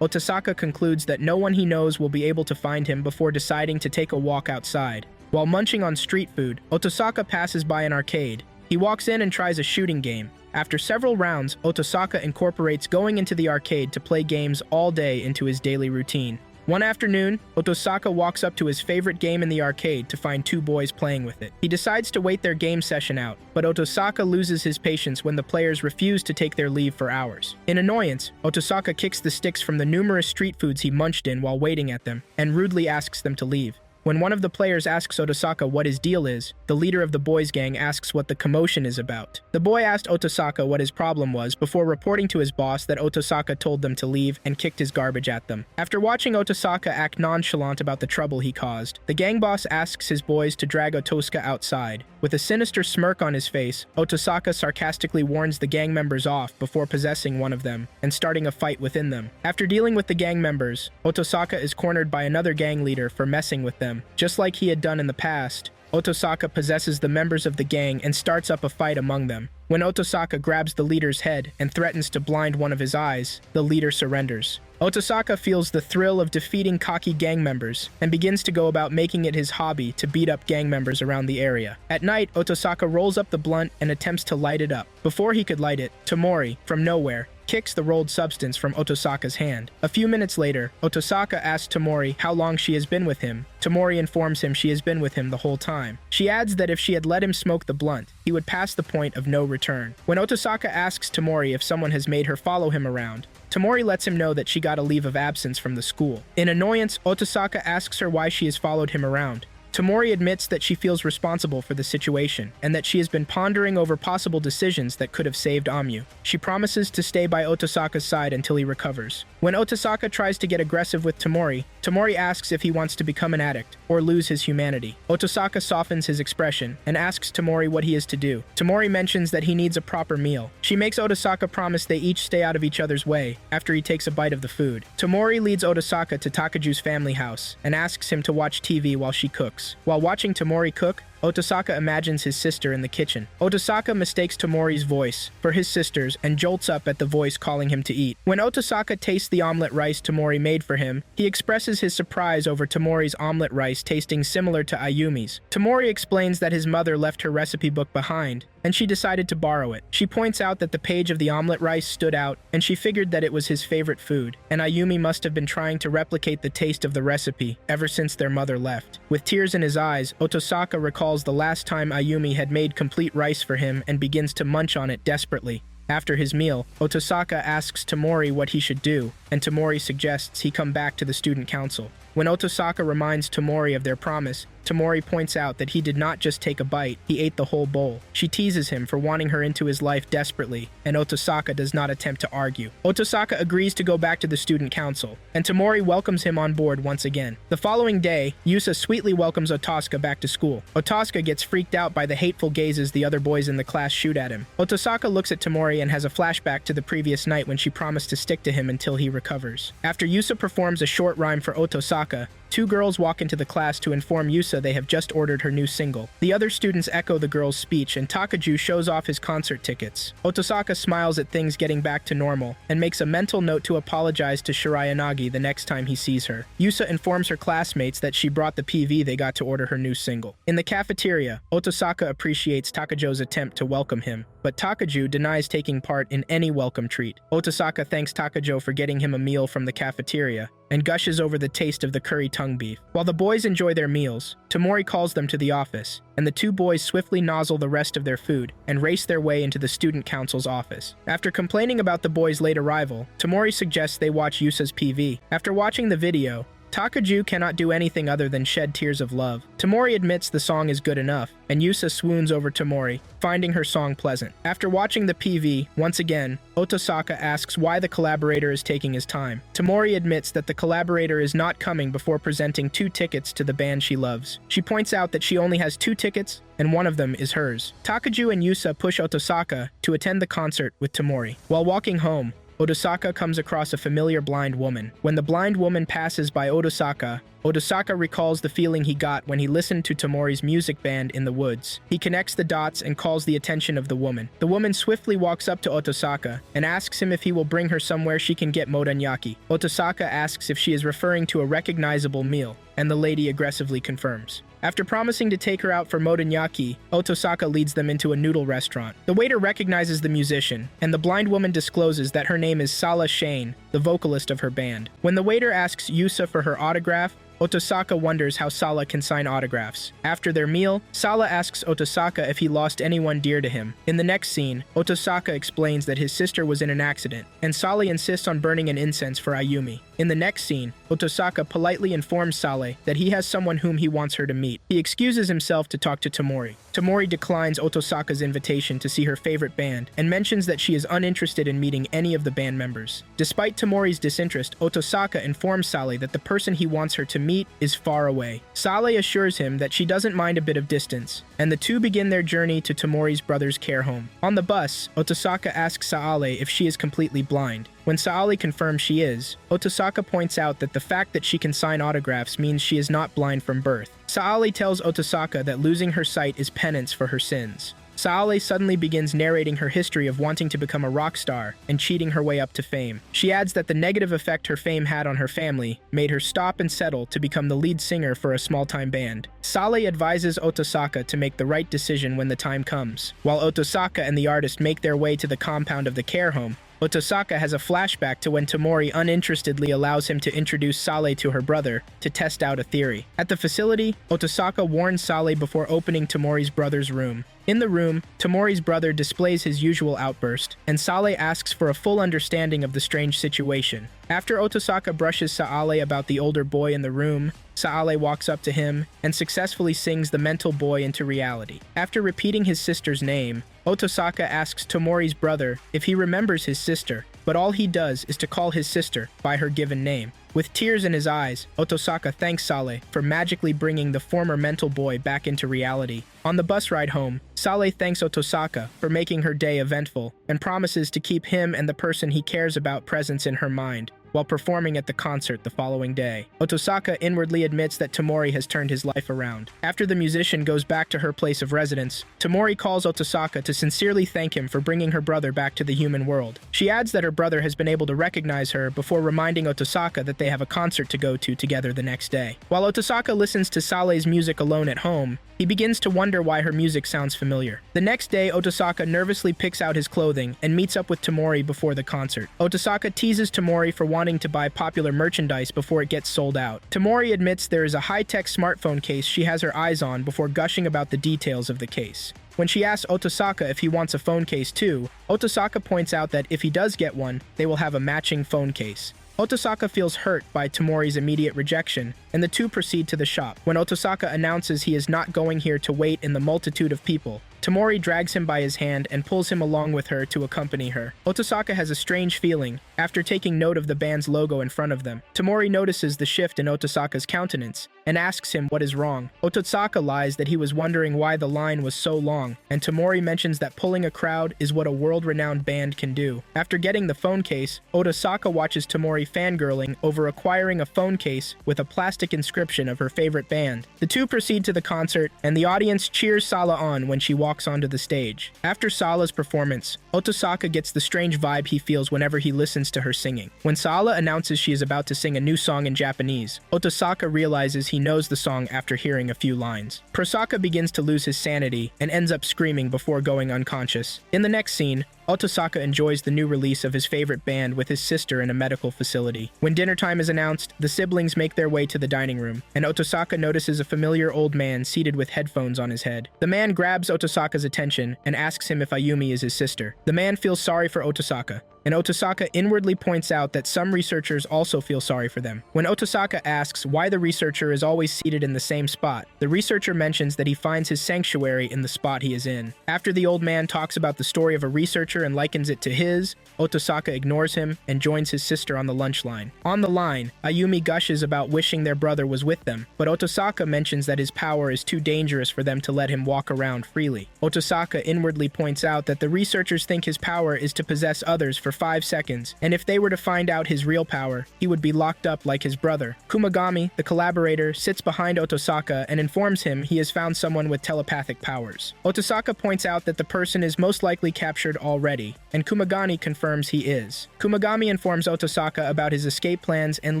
Otosaka concludes that no one he knows will be able to find him before deciding to take a walk outside. While munching on street food, Otosaka passes by an arcade. He walks in and tries a shooting game. After several rounds, Otosaka incorporates going into the arcade to play games all day into his daily routine. One afternoon, Otosaka walks up to his favorite game in the arcade to find two boys playing with it. He decides to wait their game session out, but Otosaka loses his patience when the players refuse to take their leave for hours. In annoyance, Otosaka kicks the sticks from the numerous street foods he munched in while waiting at them, and rudely asks them to leave. When one of the players asks Otosaka what his deal is, the leader of the boys' gang asks what the commotion is about. The boy asked Otosaka what his problem was before reporting to his boss that Otosaka told them to leave and kicked his garbage at them. After watching Otosaka act nonchalant about the trouble he caused, the gang boss asks his boys to drag Otosaka outside. With a sinister smirk on his face, Otosaka sarcastically warns the gang members off before possessing one of them and starting a fight within them. After dealing with the gang members, Otosaka is cornered by another gang leader for messing with them. Just like he had done in the past, Otosaka possesses the members of the gang and starts up a fight among them. When Otosaka grabs the leader's head and threatens to blind one of his eyes, the leader surrenders. Otosaka feels the thrill of defeating cocky gang members and begins to go about making it his hobby to beat up gang members around the area. At night, Otosaka rolls up the blunt and attempts to light it up. Before he could light it, Tomori, from nowhere, kicks the rolled substance from Otosaka's hand. A few minutes later, Otosaka asks Tomori how long she has been with him. Tomori informs him she has been with him the whole time. She adds that if she had let him smoke the blunt, he would pass the point of no return. When Otosaka asks Tomori if someone has made her follow him around, Tomori lets him know that she got a leave of absence from the school. In annoyance, Otosaka asks her why she has followed him around. Tomori admits that she feels responsible for the situation, and that she has been pondering over possible decisions that could have saved Amu. She promises to stay by Otosaka's side until he recovers. When Otosaka tries to get aggressive with Tomori, Tomori asks if he wants to become an addict, or lose his humanity. Otosaka softens his expression, and asks Tomori what he is to do. Tomori mentions that he needs a proper meal. She makes Otosaka promise they each stay out of each other's way, after he takes a bite of the food. Tomori leads Otosaka to Takaju's family house, and asks him to watch TV while she cooks. While watching Tomori cook, Otosaka imagines his sister in the kitchen. Otosaka mistakes Tomori's voice for his sister's and jolts up at the voice calling him to eat. When Otosaka tastes the omelet rice Tomori made for him, he expresses his surprise over Tomori's omelet rice tasting similar to Ayumi's. Tomori explains that his mother left her recipe book behind, and she decided to borrow it. She points out that the page of the omelet rice stood out, and she figured that it was his favorite food, and Ayumi must have been trying to replicate the taste of the recipe ever since their mother left. With tears in his eyes, Otosaka recalls the last time Ayumi had made complete rice for him and begins to munch on it desperately. After his meal, Otosaka asks Tomori what he should do, and Tamori suggests he come back to the student council. When Otosaka reminds Tamori of their promise, Tamori points out that he did not just take a bite, he ate the whole bowl. She teases him for wanting her into his life desperately, and Otosaka does not attempt to argue. Otosaka agrees to go back to the student council, and Tamori welcomes him on board once again. The following day, Yusa sweetly welcomes Otosaka back to school. Otosaka gets freaked out by the hateful gazes the other boys in the class shoot at him. Otosaka looks at Tamori and has a flashback to the previous night when she promised to stick to him until he recovers. After Yusa performs a short rhyme for Otosaka, two girls walk into the class to inform Yusa they have just ordered her new single. The other students echo the girls' speech, and Takaju shows off his concert tickets. Otosaka smiles at things getting back to normal, and makes a mental note to apologize to Shirayanagi the next time he sees her. Yusa informs her classmates that she brought the PV they got to order her new single. In the cafeteria, Otosaka appreciates Takajo's attempt to welcome him, but Takaju denies taking part in any welcome treat. Otosaka thanks Takajo for getting him a meal from the cafeteria, and gushes over the taste of the curry tongue beef. While the boys enjoy their meals, Tamori calls them to the office, and the two boys swiftly nozzle the rest of their food and race their way into the student council's office. After complaining about the boys' late arrival, Tamori suggests they watch Yusa's PV. After watching the video, Takaju cannot do anything other than shed tears of love. Tamori admits the song is good enough, and Yusa swoons over Tamori, finding her song pleasant. After watching the PV, once again, Otosaka asks why the collaborator is taking his time. Tamori admits that the collaborator is not coming before presenting 2 tickets to the band she loves. She points out that she only has 2 tickets, and one of them is hers. Takaju and Yusa push Otosaka to attend the concert with Tamori. While walking home, Otosaka comes across a familiar blind woman. When the blind woman passes by Otosaka recalls the feeling he got when he listened to Tamori's music band in the woods. He connects the dots and calls the attention of the woman. The woman swiftly walks up to Otosaka and asks him if he will bring her somewhere she can get modanyaki. Otosaka asks if she is referring to a recognizable meal, and the lady aggressively confirms. After promising to take her out for modanyaki, Otosaka leads them into a noodle restaurant. The waiter recognizes the musician, and the blind woman discloses that her name is Sala Shane, the vocalist of her band. When the waiter asks Yusa for her autograph, Otosaka wonders how Sala can sign autographs. After their meal, Sala asks Otosaka if he lost anyone dear to him. In the next scene, Otosaka explains that his sister was in an accident, and Sale insists on burning an incense for Ayumi. In the next scene, Otosaka politely informs Sale that he has someone whom he wants her to meet. He excuses himself to talk to Tamori. Tamori declines Otosaka's invitation to see her favorite band, and mentions that she is uninterested in meeting any of the band members. Despite Tamori's disinterest, Otosaka informs Sale that the person he wants her to meet is far away. Sale assures him that she doesn't mind a bit of distance, and the two begin their journey to Tamori's brother's care home. On the bus, Otosaka asks Sale if she is completely blind. When Sale confirms she is, Otosaka points out that the fact that she can sign autographs means she is not blind from birth. Sale tells Otosaka that losing her sight is penance for her sins. Sale suddenly begins narrating her history of wanting to become a rock star and cheating her way up to fame. She adds that the negative effect her fame had on her family made her stop and settle to become the lead singer for a small-time band. Sale advises Otosaka to make the right decision when the time comes. While Otosaka and the artist make their way to the compound of the care home, Otosaka has a flashback to when Tamori uninterestedly allows him to introduce Sale to her brother to test out a theory. At the facility, Otosaka warns Sale before opening Tamori's brother's room. In the room, Tamori's brother displays his usual outburst, and Sale asks for a full understanding of the strange situation. After Otosaka brushes Sale about the older boy in the room, Sale walks up to him and successfully sings the mental boy into reality. After repeating his sister's name, Otosaka asks Tamori's brother if he remembers his sister, but all he does is to call his sister by her given name. With tears in his eyes, Otosaka thanks Sale for magically bringing the former mental boy back into reality. On the bus ride home, Sale thanks Otosaka for making her day eventful and promises to keep him and the person he cares about present in her mind while performing at the concert the following day. Otosaka inwardly admits that Tamori has turned his life around. After the musician goes back to her place of residence, Tamori calls Otosaka to sincerely thank him for bringing her brother back to the human world. She adds that her brother has been able to recognize her before reminding Otosaka that they have a concert to go to together the next day. While Otosaka listens to Sale's music alone at home, he begins to wonder why her music sounds familiar. The next day, Otosaka nervously picks out his clothing and meets up with Tamori before the concert. Otosaka teases Tamori for wanting to buy popular merchandise before it gets sold out. Tamori admits there is a high-tech smartphone case she has her eyes on before gushing about the details of the case. When she asks Otosaka if he wants a phone case too, Otosaka points out that if he does get one, they will have a matching phone case. Otosaka feels hurt by Tomori's immediate rejection, and the two proceed to the shop. When Otosaka announces he is not going here to wait in the multitude of people, Tomori drags him by his hand and pulls him along with her to accompany her. Otosaka has a strange feeling after taking note of the band's logo in front of them. Tomori notices the shift in Otosaka's countenance and asks him what is wrong. Otosaka lies that he was wondering why the line was so long, and Tomori mentions that pulling a crowd is what a world-renowned band can do. After getting the phone case, Otosaka watches Tomori fangirling over acquiring a phone case with a plastic inscription of her favorite band. The two proceed to the concert, and the audience cheers Sala on when she walks onto the stage. After Sala's performance, Otosaka gets the strange vibe he feels whenever he listens to her singing. When Sala announces she is about to sing a new song in Japanese, Otosaka realizes he knows the song after hearing a few lines. Prosaka begins to lose his sanity and ends up screaming before going unconscious. In the next scene, Otosaka enjoys the new release of his favorite band with his sister in a medical facility. When dinner time is announced, the siblings make their way to the dining room, and Otosaka notices a familiar old man seated with headphones on his head. The man grabs Otosaka's attention and asks him if Ayumi is his sister. The man feels sorry for Otosaka, and Otosaka inwardly points out that some researchers also feel sorry for them. When Otosaka asks why the researcher is always seated in the same spot, the researcher mentions that he finds his sanctuary in the spot he is in. After the old man talks about the story of a researcher and likens it to his, Otosaka ignores him and joins his sister on the lunch line. On the line, Ayumi gushes about wishing their brother was with them, but Otosaka mentions that his power is too dangerous for them to let him walk around freely. Otosaka inwardly points out that the researchers think his power is to possess others for 5 seconds, and if they were to find out his real power, he would be locked up like his brother. Kumagami, the collaborator, sits behind Otosaka and informs him he has found someone with telepathic powers. Otosaka points out that the person is most likely captured already, and Kumagami confirms he is. Kumagami informs Otosaka about his escape plans and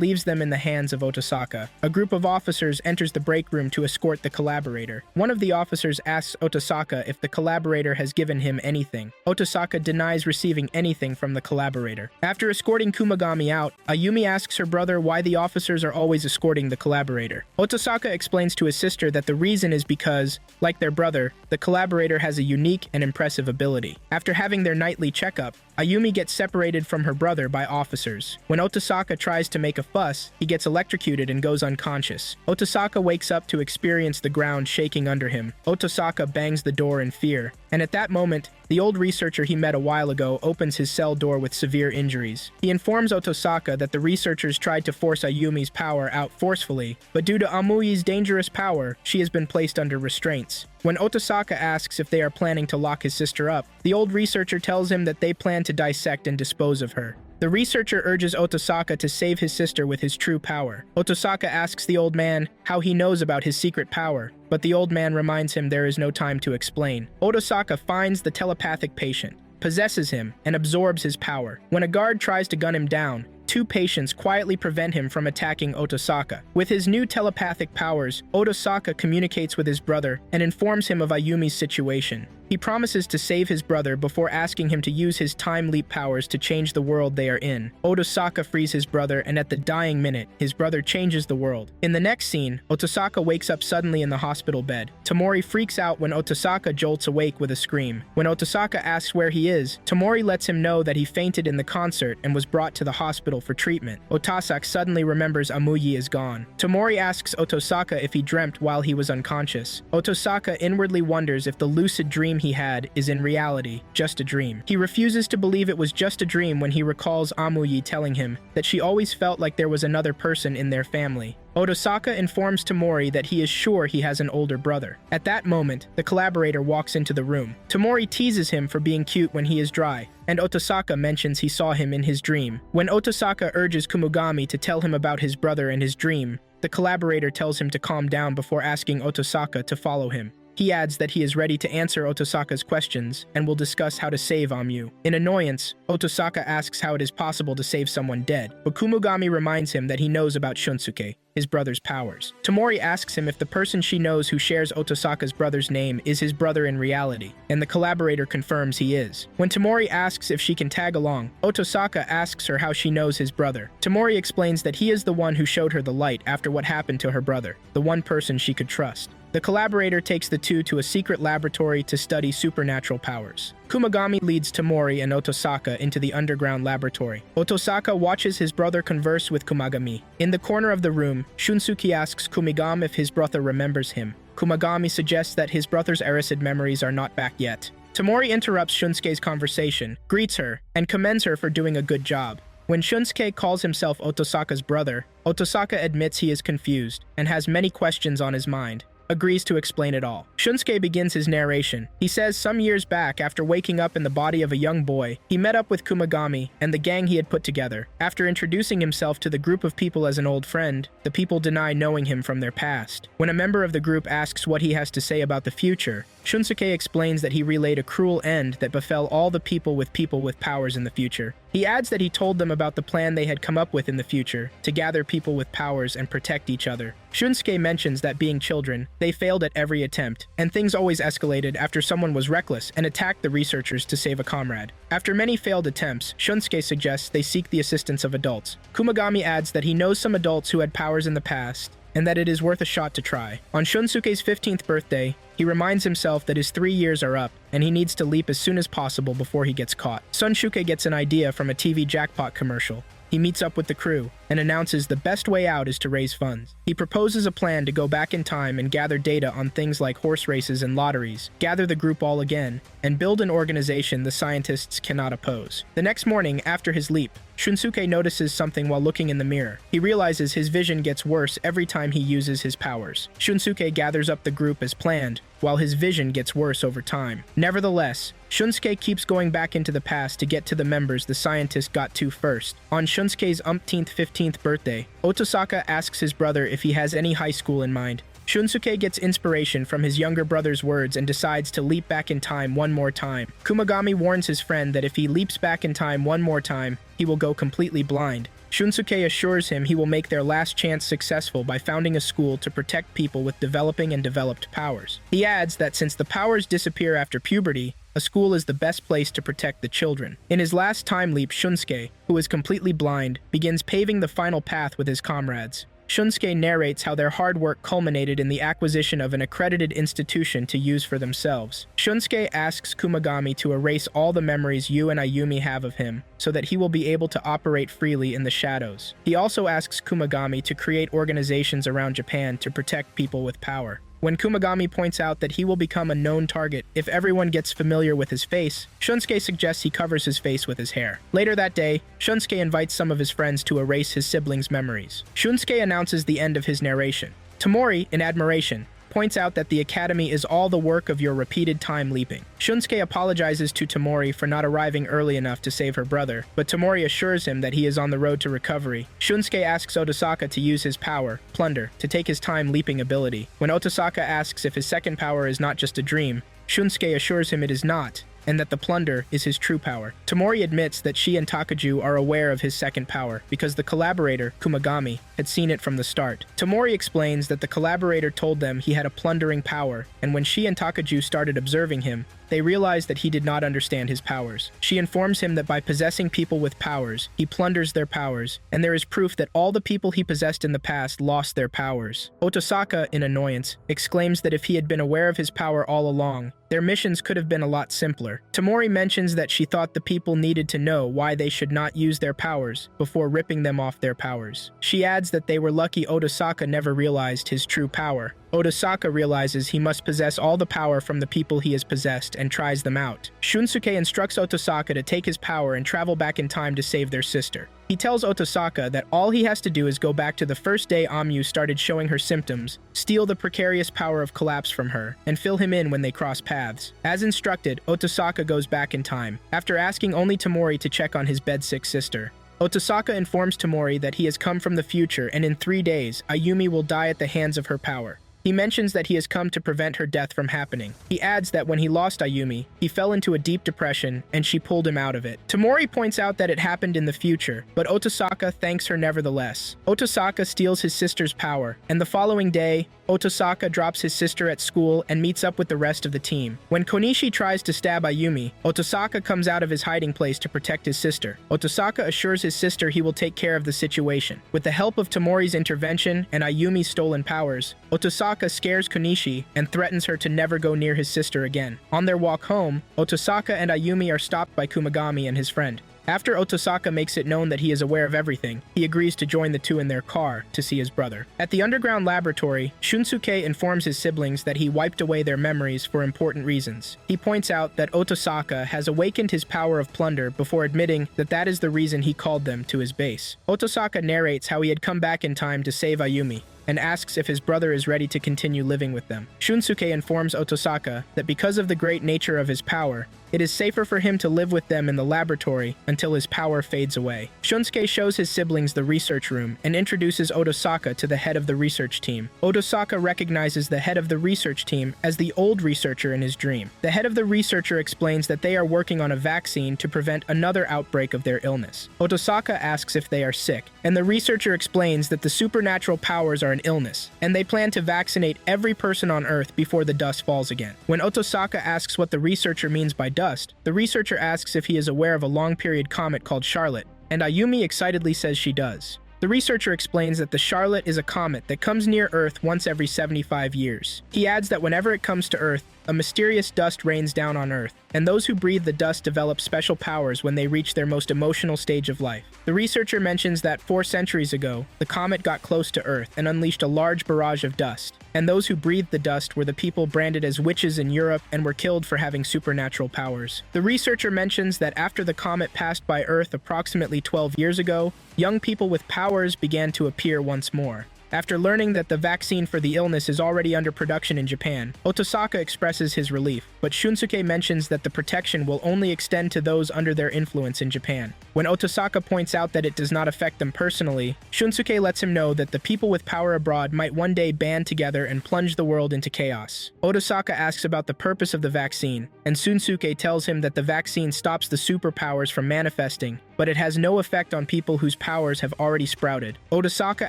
leaves them in the hands of Otosaka. A group of officers enters the break room to escort the collaborator. One of the officers asks Otosaka if the collaborator has given him anything. Otosaka denies receiving anything from the collaborator. After escorting Kumagami out, Ayumi asks her brother why the officers are always escorting the collaborator. Otosaka explains to his sister that the reason is because, like their brother, the collaborator has a unique and impressive ability. After having their nightly checkup, Ayumi gets separated from her brother by officers. When Otosaka tries to make a fuss, he gets electrocuted and goes unconscious. Otosaka wakes up to experience the ground shaking under him. Otosaka bangs the door in fear, and at that moment, the old researcher he met a while ago opens his cell door with severe injuries. He informs Otosaka that the researchers tried to force Ayumi's power out forcefully, but due to Amuyi's dangerous power, she has been placed under restraints. When Otosaka asks if they are planning to lock his sister up, the old researcher tells him that they plan to dissect and dispose of her. The researcher urges Otosaka to save his sister with his true power. Otosaka asks the old man how he knows about his secret power, but the old man reminds him there is no time to explain. Otosaka finds the telepathic patient, possesses him, and absorbs his power. When a guard tries to gun him down, 2 patients quietly prevent him from attacking Otosaka. With his new telepathic powers, Otosaka communicates with his brother and informs him of Ayumi's situation. He promises to save his brother before asking him to use his time leap powers to change the world they are in. Otosaka frees his brother, and at the dying minute, his brother changes the world. In the next scene, Otosaka wakes up suddenly in the hospital bed. Tomori freaks out when Otosaka jolts awake with a scream. When Otosaka asks where he is, Tomori lets him know that he fainted in the concert and was brought to the hospital for treatment. Otosaka suddenly remembers Amuyi is gone. Tomori asks Otosaka if he dreamt while he was unconscious. Otosaka inwardly wonders if the lucid dream he had is in reality just a dream. He refuses to believe it was just a dream when he recalls Amuyi telling him that she always felt like there was another person in their family. Otosaka informs Tomori that he is sure he has an older brother. At that moment, the collaborator walks into the room. Tomori teases him for being cute when he is dry, and Otosaka mentions he saw him in his dream. When Otosaka urges Kumagami to tell him about his brother and his dream, the collaborator tells him to calm down before asking Otosaka to follow him. He adds that he is ready to answer Otosaka's questions and will discuss how to save Amu. In annoyance, Otosaka asks how it is possible to save someone dead, but Kumagami reminds him that he knows about Shunsuke, his brother's powers. Tomori asks him if the person she knows who shares Otosaka's brother's name is his brother in reality, and the collaborator confirms he is. When Tomori asks if she can tag along, Otosaka asks her how she knows his brother. Tomori explains that he is the one who showed her the light after what happened to her brother, the one person she could trust. The collaborator takes the two to a secret laboratory to study supernatural powers. Kumagami leads Tamori and Otosaka into the underground laboratory. Otosaka watches his brother converse with Kumagami. In the corner of the room, Shunsuke asks Kumagami if his brother remembers him. Kumagami suggests that his brother's erased memories are not back yet. Tamori interrupts Shunsuke's conversation, greets her, and commends her for doing a good job. When Shunsuke calls himself Otosaka's brother, Otosaka admits he is confused and has many questions on his mind. Agrees to explain it all. Shunsuke begins his narration. He says some years back, after waking up in the body of a young boy, he met up with Kumagami and the gang he had put together. After introducing himself to the group of people as an old friend, the people deny knowing him from their past. When a member of the group asks what he has to say about the future, Shunsuke explains that he relayed a cruel end that befell all the people with powers in the future. He adds that he told them about the plan they had come up with in the future, to gather people with powers and protect each other. Shunsuke mentions that being children, they failed at every attempt, and things always escalated after someone was reckless and attacked the researchers to save a comrade. After many failed attempts, Shunsuke suggests they seek the assistance of adults. Kumagami adds that he knows some adults who had powers in the past, and that it is worth a shot to try. On Shunsuke's 15th birthday, he reminds himself that his 3 years are up, and he needs to leap as soon as possible before he gets caught. Shunsuke gets an idea from a TV jackpot commercial. He meets up with the crew and announces the best way out is to raise funds. He proposes a plan to go back in time and gather data on things like horse races and lotteries, gather the group all again, and build an organization the scientists cannot oppose. The next morning, after his leap, Shunsuke notices something while looking in the mirror. He realizes his vision gets worse every time he uses his powers. Shunsuke gathers up the group as planned, while his vision gets worse over time. Nevertheless, Shunsuke keeps going back into the past to get to the members the scientist got to first. On Shunsuke's 15th birthday, Otosaka asks his brother if he has any high school in mind. Shunsuke gets inspiration from his younger brother's words and decides to leap back in time one more time. Kumagami warns his friend that if he leaps back in time one more time, he will go completely blind. Shunsuke assures him he will make their last chance successful by founding a school to protect people with developing and developed powers. He adds that since the powers disappear after puberty, a school is the best place to protect the children. In his last time leap, Shunsuke, who is completely blind, begins paving the final path with his comrades. Shunsuke narrates how their hard work culminated in the acquisition of an accredited institution to use for themselves. Shunsuke asks Kumagami to erase all the memories Yu and Ayumi have of him, so that he will be able to operate freely in the shadows. He also asks Kumagami to create organizations around Japan to protect people with power. When Kumagami points out that he will become a known target if everyone gets familiar with his face, Shunsuke suggests he covers his face with his hair. Later that day, Shunsuke invites some of his friends to erase his siblings' memories. Shunsuke announces the end of his narration. Tamori, in admiration, points out that the Academy is all the work of your repeated time leaping. Shunsuke apologizes to Tamori for not arriving early enough to save her brother, but Tamori assures him that he is on the road to recovery. Shunsuke asks Otosaka to use his power, Plunder, to take his time leaping ability. When Otosaka asks if his second power is not just a dream, Shunsuke assures him it is not, and that the plunder is his true power. Tamori admits that she and Takaju are aware of his second power, because the collaborator, Kumagami, had seen it from the start. Tamori explains that the collaborator told them he had a plundering power, and when she and Takaju started observing him, they realized that he did not understand his powers. She informs him that by possessing people with powers, he plunders their powers, and there is proof that all the people he possessed in the past lost their powers. Otosaka, in annoyance, exclaims that if he had been aware of his power all along, their missions could have been a lot simpler. Tamori mentions that she thought the people needed to know why they should not use their powers before ripping them off their powers. She adds that they were lucky Otosaka never realized his true power. Otosaka realizes he must possess all the power from the people he has possessed and tries them out. Shunsuke instructs Otosaka to take his power and travel back in time to save their sister. He tells Otosaka that all he has to do is go back to the first day Amu started showing her symptoms, steal the precarious power of collapse from her, and fill him in when they cross paths. As instructed, Otosaka goes back in time, after asking only Tamori to check on his bedsick sister. Otosaka informs Tamori that he has come from the future and in 3 days, Ayumi will die at the hands of her power. He mentions that he has come to prevent her death from happening. He adds that when he lost Ayumi, he fell into a deep depression and she pulled him out of it. Tamori points out that it happened in the future, but Otosaka thanks her nevertheless. Otosaka steals his sister's power, and the following day, Otosaka drops his sister at school and meets up with the rest of the team. When Konishi tries to stab Ayumi, Otosaka comes out of his hiding place to protect his sister. Otosaka assures his sister he will take care of the situation. With the help of Tamori's intervention and Ayumi's stolen powers, Otosaka Otosaka scares Kunishi and threatens her to never go near his sister again. On their walk home, Otosaka and Ayumi are stopped by Kumagami and his friend. After Otosaka makes it known that he is aware of everything, he agrees to join the two in their car to see his brother. At the underground laboratory, Shunsuke informs his siblings that he wiped away their memories for important reasons. He points out that Otosaka has awakened his power of plunder before admitting that that is the reason he called them to his base. Otosaka narrates how he had come back in time to save Ayumi, and asks if his brother is ready to continue living with them. Shunsuke informs Otosaka that because of the great nature of his power, it is safer for him to live with them in the laboratory until his power fades away. Shunsuke shows his siblings the research room and introduces Otosaka to the head of the research team. Otosaka recognizes the head of the research team as the old researcher in his dream. The head of the researcher explains that they are working on a vaccine to prevent another outbreak of their illness. Otosaka asks if they are sick, and the researcher explains that the supernatural powers are an illness, and they plan to vaccinate every person on Earth before the dust falls again. When Otosaka asks what the researcher means by dust, the researcher asks if he is aware of a long-period comet called Charlotte, and Ayumi excitedly says she does. The researcher explains that the Charlotte is a comet that comes near Earth once every 75 years. He adds that whenever it comes to Earth, a mysterious dust rains down on Earth, and those who breathe the dust develop special powers when they reach their most emotional stage of life. The researcher mentions that 4 centuries ago, the comet got close to Earth and unleashed a large barrage of dust, and those who breathed the dust were the people branded as witches in Europe and were killed for having supernatural powers. The researcher mentions that after the comet passed by Earth approximately 12 years ago, young people with powers began to appear once more. After learning that the vaccine for the illness is already under production in Japan, Otosaka expresses his relief, but Shunsuke mentions that the protection will only extend to those under their influence in Japan. When Otosaka points out that it does not affect them personally, Shunsuke lets him know that the people with power abroad might one day band together and plunge the world into chaos. Otosaka asks about the purpose of the vaccine, and Shunsuke tells him that the vaccine stops the superpowers from manifesting, but it has no effect on people whose powers have already sprouted. Otosaka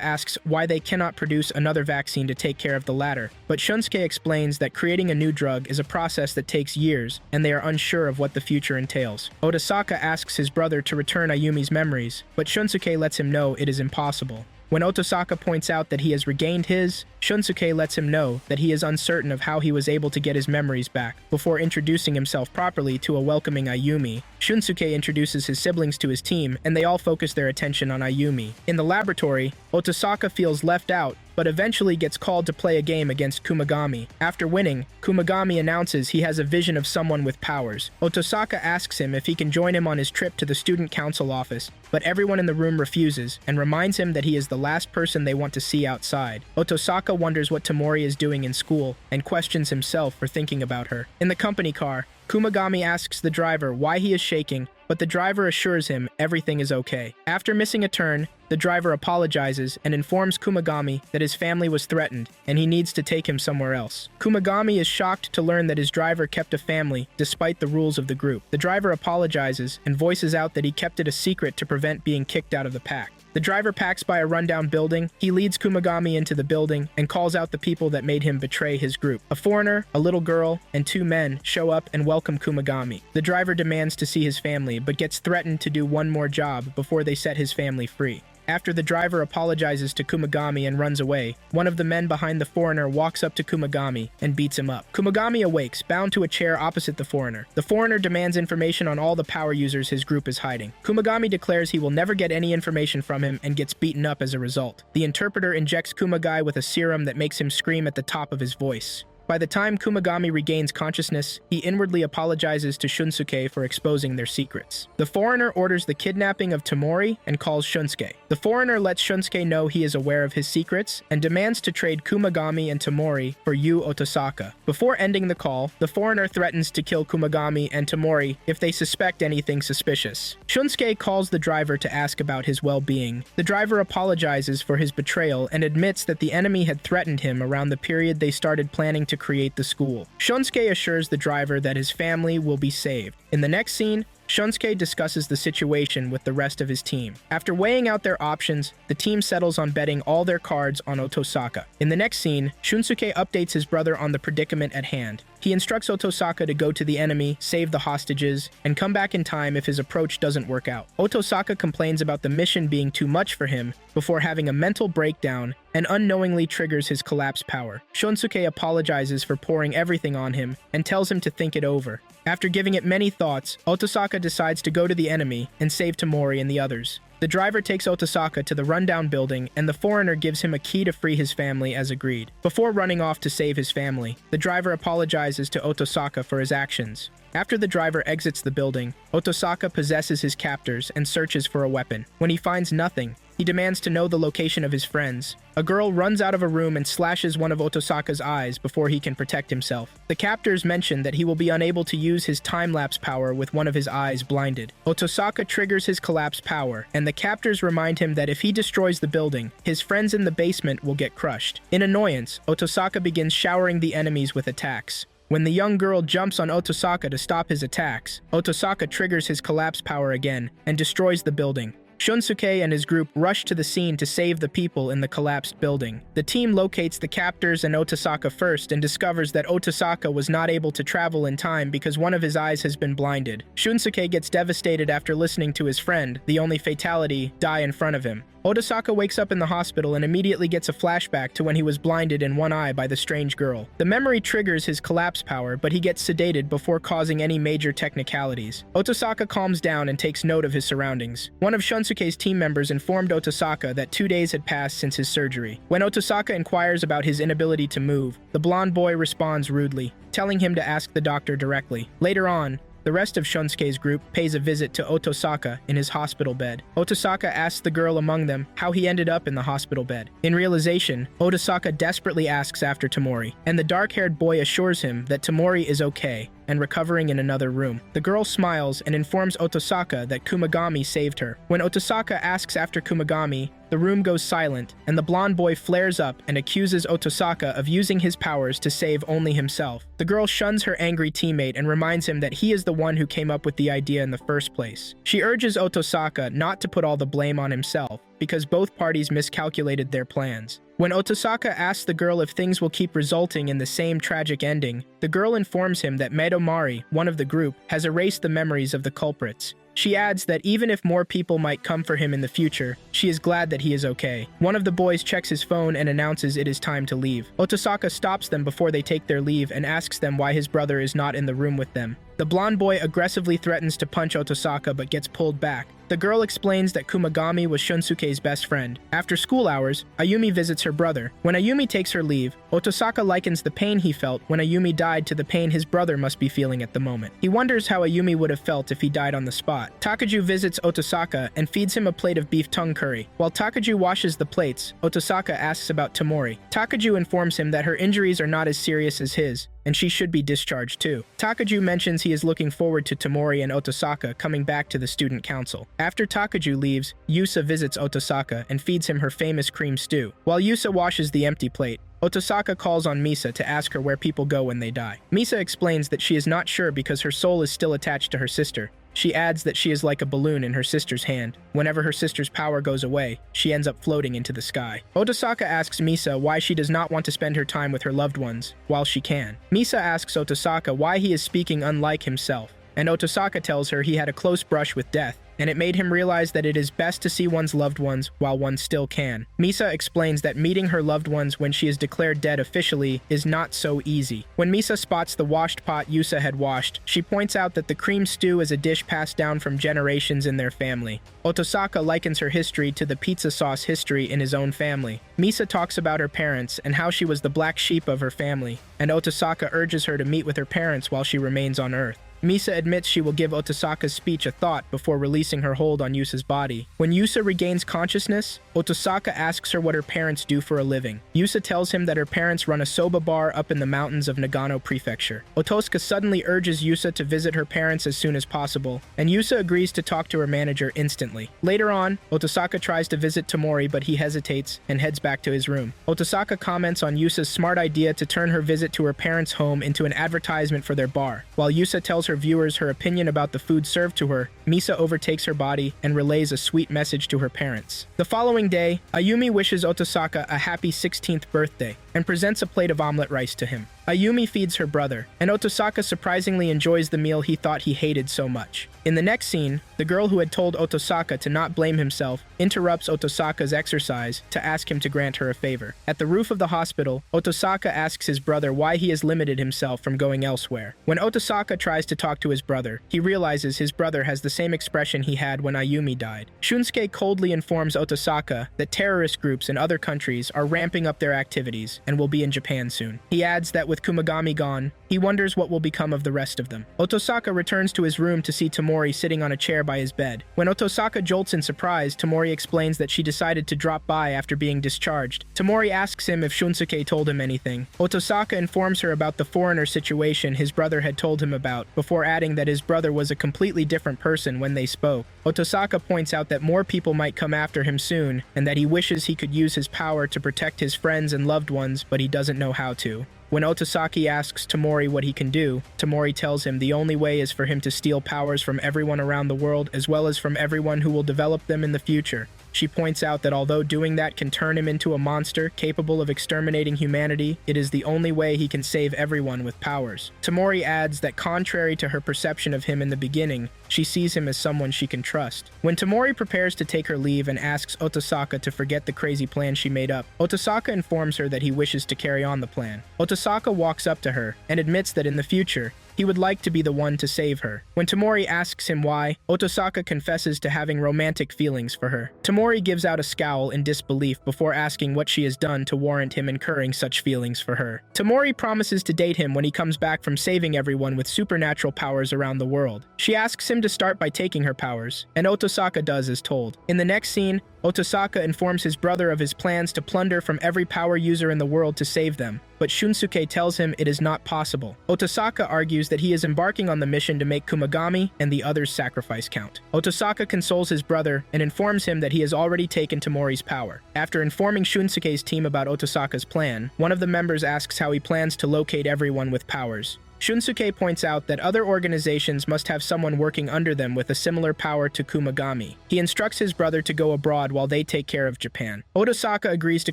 asks why they cannot produce another vaccine to take care of the latter, but Shunsuke explains that creating a new drug is a process that takes years, and they are unsure of what the future entails. Otosaka asks his brother to return Ayumi's memories, but Shunsuke lets him know it is impossible. When Otosaka points out that he has regained his, Shunsuke lets him know that he is uncertain of how he was able to get his memories back. Before introducing himself properly to a welcoming Ayumi, Shunsuke introduces his siblings to his team, and they all focus their attention on Ayumi. In the laboratory, Otosaka feels left out, but eventually gets called to play a game against Kumagami. After winning, Kumagami announces he has a vision of someone with powers. Otosaka asks him if he can join him on his trip to the student council office, but everyone in the room refuses and reminds him that he is the last person they want to see outside. Otosaka wonders what Tamori is doing in school and questions himself for thinking about her. In the company car, Kumagami asks the driver why he is shaking, but the driver assures him everything is okay. After missing a turn, the driver apologizes and informs Kumagami that his family was threatened and he needs to take him somewhere else. Kumagami is shocked to learn that his driver kept a family despite the rules of the group. The driver apologizes and voices out that he kept it a secret to prevent being kicked out of the pack. The driver packs by a rundown building. He leads Kumagami into the building and calls out the people that made him betray his group. A foreigner, a little girl, and 2 men show up and welcome Kumagami. The driver demands to see his family, but gets threatened to do one more job before they set his family free. After the driver apologizes to Kumagami and runs away, one of the men behind the foreigner walks up to Kumagami and beats him up. Kumagami awakes, bound to a chair opposite the foreigner. The foreigner demands information on all the power users his group is hiding. Kumagami declares he will never get any information from him and gets beaten up as a result. The interpreter injects Kumagai with a serum that makes him scream at the top of his voice. By the time Kumagami regains consciousness, he inwardly apologizes to Shunsuke for exposing their secrets. The foreigner orders the kidnapping of Tamori and calls Shunsuke. The foreigner lets Shunsuke know he is aware of his secrets and demands to trade Kumagami and Tamori for Yu Otosaka. Before ending the call, the foreigner threatens to kill Kumagami and Tamori if they suspect anything suspicious. Shunsuke calls the driver to ask about his well-being. The driver apologizes for his betrayal and admits that the enemy had threatened him around the period they started planning to create the school. Shunsuke assures the driver that his family will be saved. In the next scene, Shunsuke discusses the situation with the rest of his team. After weighing out their options, the team settles on betting all their cards on Otosaka. In the next scene, Shunsuke updates his brother on the predicament at hand. He instructs Otosaka to go to the enemy, save the hostages, and come back in time if his approach doesn't work out. Otosaka complains about the mission being too much for him before having a mental breakdown and unknowingly triggers his collapse power. Shunsuke apologizes for pouring everything on him and tells him to think it over. After giving it many thoughts, Otosaka decides to go to the enemy and save Tamori and the others. The driver takes Otosaka to the rundown building, and the foreigner gives him a key to free his family as agreed. Before running off to save his family, the driver apologizes to Otosaka for his actions. After the driver exits the building, Otosaka possesses his captors and searches for a weapon. When he finds nothing, he demands to know the location of his friends. A girl runs out of a room and slashes one of Otosaka's eyes before he can protect himself. The captors mention that he will be unable to use his time-lapse power with one of his eyes blinded. Otosaka triggers his collapse power, and the captors remind him that if he destroys the building, his friends in the basement will get crushed. In annoyance, Otosaka begins showering the enemies with attacks. When the young girl jumps on Otosaka to stop his attacks, Otosaka triggers his collapse power again and destroys the building. Shunsuke and his group rush to the scene to save the people in the collapsed building. The team locates the captors and Otosaka first and discovers that Otosaka was not able to travel in time because one of his eyes has been blinded. Shunsuke gets devastated after listening to his friend, the only fatality, die in front of him. Otosaka wakes up in the hospital and immediately gets a flashback to when he was blinded in one eye by the strange girl. The memory triggers his collapse power, but he gets sedated before causing any major technicalities. Otosaka calms down and takes note of his surroundings. One of Shunsuke's team members informed Otosaka that 2 days had passed since his surgery. When Otosaka inquires about his inability to move, the blonde boy responds rudely, telling him to ask the doctor directly. Later on, the rest of Shunsuke's group pays a visit to Otosaka in his hospital bed. Otosaka asks the girl among them how he ended up in the hospital bed. In realization, Otosaka desperately asks after Tamori, and the dark-haired boy assures him that Tamori is okay and recovering in another room. The girl smiles and informs Otosaka that Kumagami saved her. When Otosaka asks after Kumagami, the room goes silent, and the blonde boy flares up and accuses Otosaka of using his powers to save only himself. The girl shuns her angry teammate and reminds him that he is the one who came up with the idea in the first place. She urges Otosaka not to put all the blame on himself, because both parties miscalculated their plans. When Otosaka asks the girl if things will keep resulting in the same tragic ending, the girl informs him that Medomari, one of the group, has erased the memories of the culprits. She adds that even if more people might come for him in the future, she is glad that he is okay. One of the boys checks his phone and announces it is time to leave. Otosaka stops them before they take their leave and asks them why his brother is not in the room with them. The blonde boy aggressively threatens to punch Otosaka but gets pulled back. The girl explains that Kumagami was Shunsuke's best friend. After school hours, Ayumi visits her brother. When Ayumi takes her leave, Otosaka likens the pain he felt when Ayumi died to the pain his brother must be feeling at the moment. He wonders how Ayumi would have felt if he died on the spot. Takaju visits Otosaka and feeds him a plate of beef tongue curry. While Takaju washes the plates, Otosaka asks about Tamori. Takaju informs him that her injuries are not as serious as his, and she should be discharged too. Takaju mentions he is looking forward to Tamori and Otosaka coming back to the student council. After Takaju leaves, Yusa visits Otosaka and feeds him her famous cream stew. While Yusa washes the empty plate, Otosaka calls on Misa to ask her where people go when they die. Misa explains that she is not sure because her soul is still attached to her sister. She adds that she is like a balloon in her sister's hand. Whenever her sister's power goes away, she ends up floating into the sky. Otosaka asks Misa why she does not want to spend her time with her loved ones, while she can. Misa asks Otosaka why he is speaking unlike himself, and Otosaka tells her he had a close brush with death, and it made him realize that it is best to see one's loved ones while one still can. Misa explains that meeting her loved ones when she is declared dead officially is not so easy. When Misa spots the washed pot Yusa had washed, she points out that the cream stew is a dish passed down from generations in their family. Otosaka likens her history to the pizza sauce history in his own family. Misa talks about her parents and how she was the black sheep of her family, and Otosaka urges her to meet with her parents while she remains on Earth. Misa admits she will give Otosaka's speech a thought before releasing her hold on Yusa's body. When Yusa regains consciousness, Otosaka asks her what her parents do for a living. Yusa tells him that her parents run a soba bar up in the mountains of Nagano Prefecture. Otosaka suddenly urges Yusa to visit her parents as soon as possible, and Yusa agrees to talk to her manager instantly. Later on, Otosaka tries to visit Tamori, but he hesitates and heads back to his room. Otosaka comments on Yusa's smart idea to turn her visit to her parents' home into an advertisement for their bar. While Yusa tells her viewers her opinion about the food served to her, Misa overtakes her body and relays a sweet message to her parents. The following day, Ayumi wishes Otosaka a happy 16th birthday and presents a plate of omelet rice to him. Ayumi feeds her brother, and Otosaka surprisingly enjoys the meal he thought he hated so much. In the next scene, the girl who had told Otosaka to not blame himself interrupts Otosaka's exercise to ask him to grant her a favor. At the roof of the hospital, Otosaka asks his brother why he has limited himself from going elsewhere. When Otosaka tries to talk to his brother, he realizes his brother has the same expression he had when Ayumi died. Shunsuke coldly informs Otosaka that terrorist groups in other countries are ramping up their activities and will be in Japan soon. He adds that with Kumagami gone, he wonders what will become of the rest of them. Otosaka returns to his room to see Tamori sitting on a chair by his bed. When Otosaka jolts in surprise, Tamori explains that she decided to drop by after being discharged. Tamori asks him if Shunsuke told him anything. Otosaka informs her about the foreigner situation his brother had told him about, before adding that his brother was a completely different person when they spoke. Otosaka points out that more people might come after him soon, and that he wishes he could use his power to protect his friends and loved ones, but he doesn't know how to. When Otosaki asks Tamori what he can do, Tamori tells him the only way is for him to steal powers from everyone around the world as well as from everyone who will develop them in the future. She points out that although doing that can turn him into a monster capable of exterminating humanity, it is the only way he can save everyone with powers. Tamori adds that contrary to her perception of him in the beginning, she sees him as someone she can trust. When Tamori prepares to take her leave and asks Otosaka to forget the crazy plan she made up, Otosaka informs her that he wishes to carry on the plan. Otosaka walks up to her and admits that in the future, he would like to be the one to save her. When Tamori asks him why, Otosaka confesses to having romantic feelings for her. Tamori gives out a scowl in disbelief before asking what she has done to warrant him incurring such feelings for her. Tamori promises to date him when he comes back from saving everyone with supernatural powers around the world. She asks him to start by taking her powers, and Otosaka does as told. In the next scene, Otosaka informs his brother of his plans to plunder from every power user in the world to save them, but Shunsuke tells him it is not possible. Otosaka argues that he is embarking on the mission to make Kumagami and the others' sacrifice count. Otosaka consoles his brother and informs him that he has already taken Tamori's power. After informing Shunsuke's team about Otosaka's plan, one of the members asks how he plans to locate everyone with powers. Shunsuke points out that other organizations must have someone working under them with a similar power to Kumagami. He instructs his brother to go abroad while they take care of Japan. Otosaka agrees to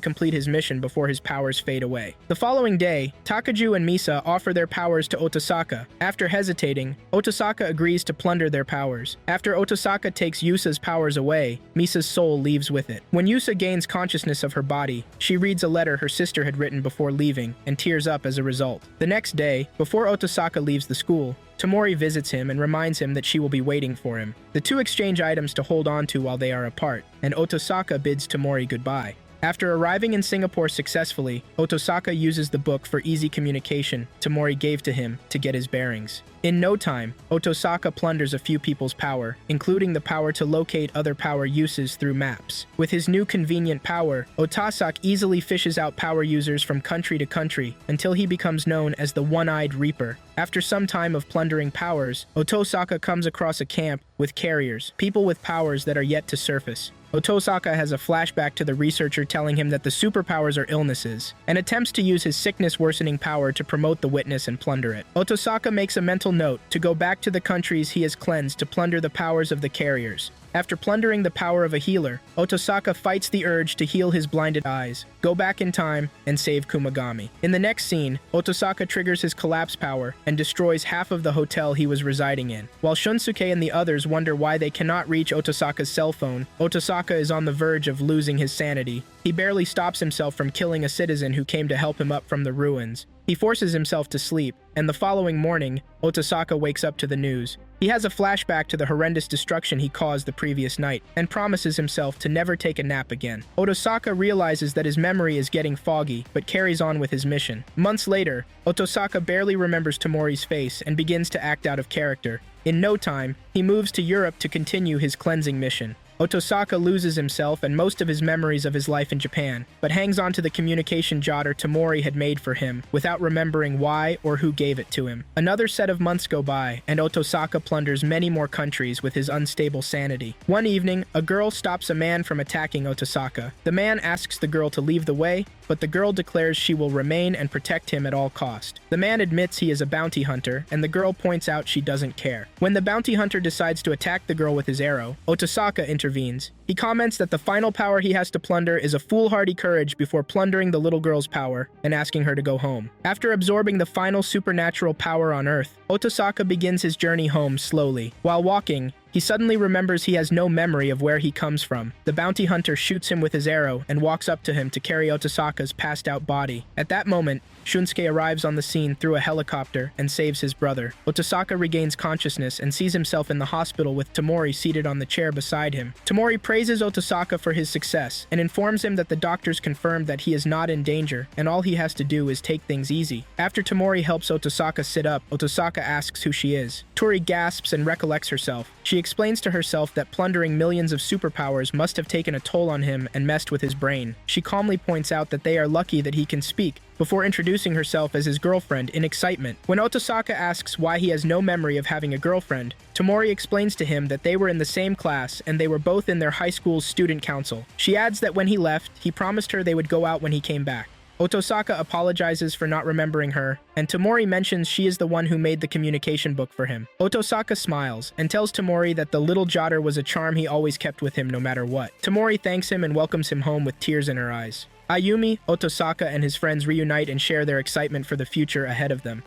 complete his mission before his powers fade away. The following day, Takaju and Misa offer their powers to Otosaka. After hesitating, Otosaka agrees to plunder their powers. After Otosaka takes Yusa's powers away, Misa's soul leaves with it. When Yusa gains consciousness of her body, she reads a letter her sister had written before leaving and tears up as a result. The next day, before Otosaka leaves the school, Tamori visits him and reminds him that she will be waiting for him. The two exchange items to hold on to while they are apart, and Otosaka bids Tamori goodbye. After arriving in Singapore successfully, Otosaka uses the book for easy communication Tamori gave to him to get his bearings. In no time, Otosaka plunders a few people's power, including the power to locate other power uses through maps. With his new convenient power, Otosaka easily fishes out power users from country to country until he becomes known as the One-Eyed Reaper. After some time of plundering powers, Otosaka comes across a camp with carriers, people with powers that are yet to surface. Otosaka has a flashback to the researcher telling him that the superpowers are illnesses, and attempts to use his sickness-worsening power to promote the witness and plunder it. Otosaka makes a mental note to go back to the countries he has cleansed to plunder the powers of the carriers. After plundering the power of a healer, Otosaka fights the urge to heal his blinded eyes, go back in time, and save Kumagami. In the next scene, Otosaka triggers his collapse power and destroys half of the hotel he was residing in. While Shunsuke and the others wonder why they cannot reach Otosaka's cell phone, Otosaka is on the verge of losing his sanity. He barely stops himself from killing a citizen who came to help him up from the ruins. He forces himself to sleep, and the following morning, Otosaka wakes up to the news. He has a flashback to the horrendous destruction he caused the previous night, and promises himself to never take a nap again. Otosaka realizes that his memory is getting foggy, but carries on with his mission. Months later, Otosaka barely remembers Tamori's face and begins to act out of character. In no time, he moves to Europe to continue his cleansing mission. Otosaka loses himself and most of his memories of his life in Japan, but hangs on to the communication jotter Tamori had made for him without remembering why or who gave it to him. Another set of months go by, and Otosaka plunders many more countries with his unstable sanity. One evening, a girl stops a man from attacking Otosaka. The man asks the girl to leave the way, but the girl declares she will remain and protect him at all cost. The man admits he is a bounty hunter, and the girl points out she doesn't care. When the bounty hunter decides to attack the girl with his arrow, Otosaka intervenes. He comments that the final power he has to plunder is a foolhardy courage before plundering the little girl's power and asking her to go home. After absorbing the final supernatural power on Earth, Otosaka begins his journey home slowly. While walking, he suddenly remembers he has no memory of where he comes from. The bounty hunter shoots him with his arrow and walks up to him to carry Otosaka's passed-out body. At that moment, Shunsuke arrives on the scene through a helicopter and saves his brother. Otosaka regains consciousness and sees himself in the hospital with Tamori seated on the chair beside him. Tamori praises Otosaka for his success and informs him that the doctors confirmed that he is not in danger and all he has to do is take things easy. After Tamori helps Otosaka sit up, Otosaka asks who she is. Tori gasps and recollects herself. She explains to herself that plundering millions of superpowers must have taken a toll on him and messed with his brain. She calmly points out that they are lucky that he can speak, before introducing herself as his girlfriend in excitement. When Otosaka asks why he has no memory of having a girlfriend, Tamori explains to him that they were in the same class and they were both in their high school's student council. She adds that when he left, he promised her they would go out when he came back. Otosaka apologizes for not remembering her, and Tamori mentions she is the one who made the communication book for him. Otosaka smiles and tells Tamori that the little jotter was a charm he always kept with him no matter what. Tamori thanks him and welcomes him home with tears in her eyes. Ayumi, Otosaka, and his friends reunite and share their excitement for the future ahead of them.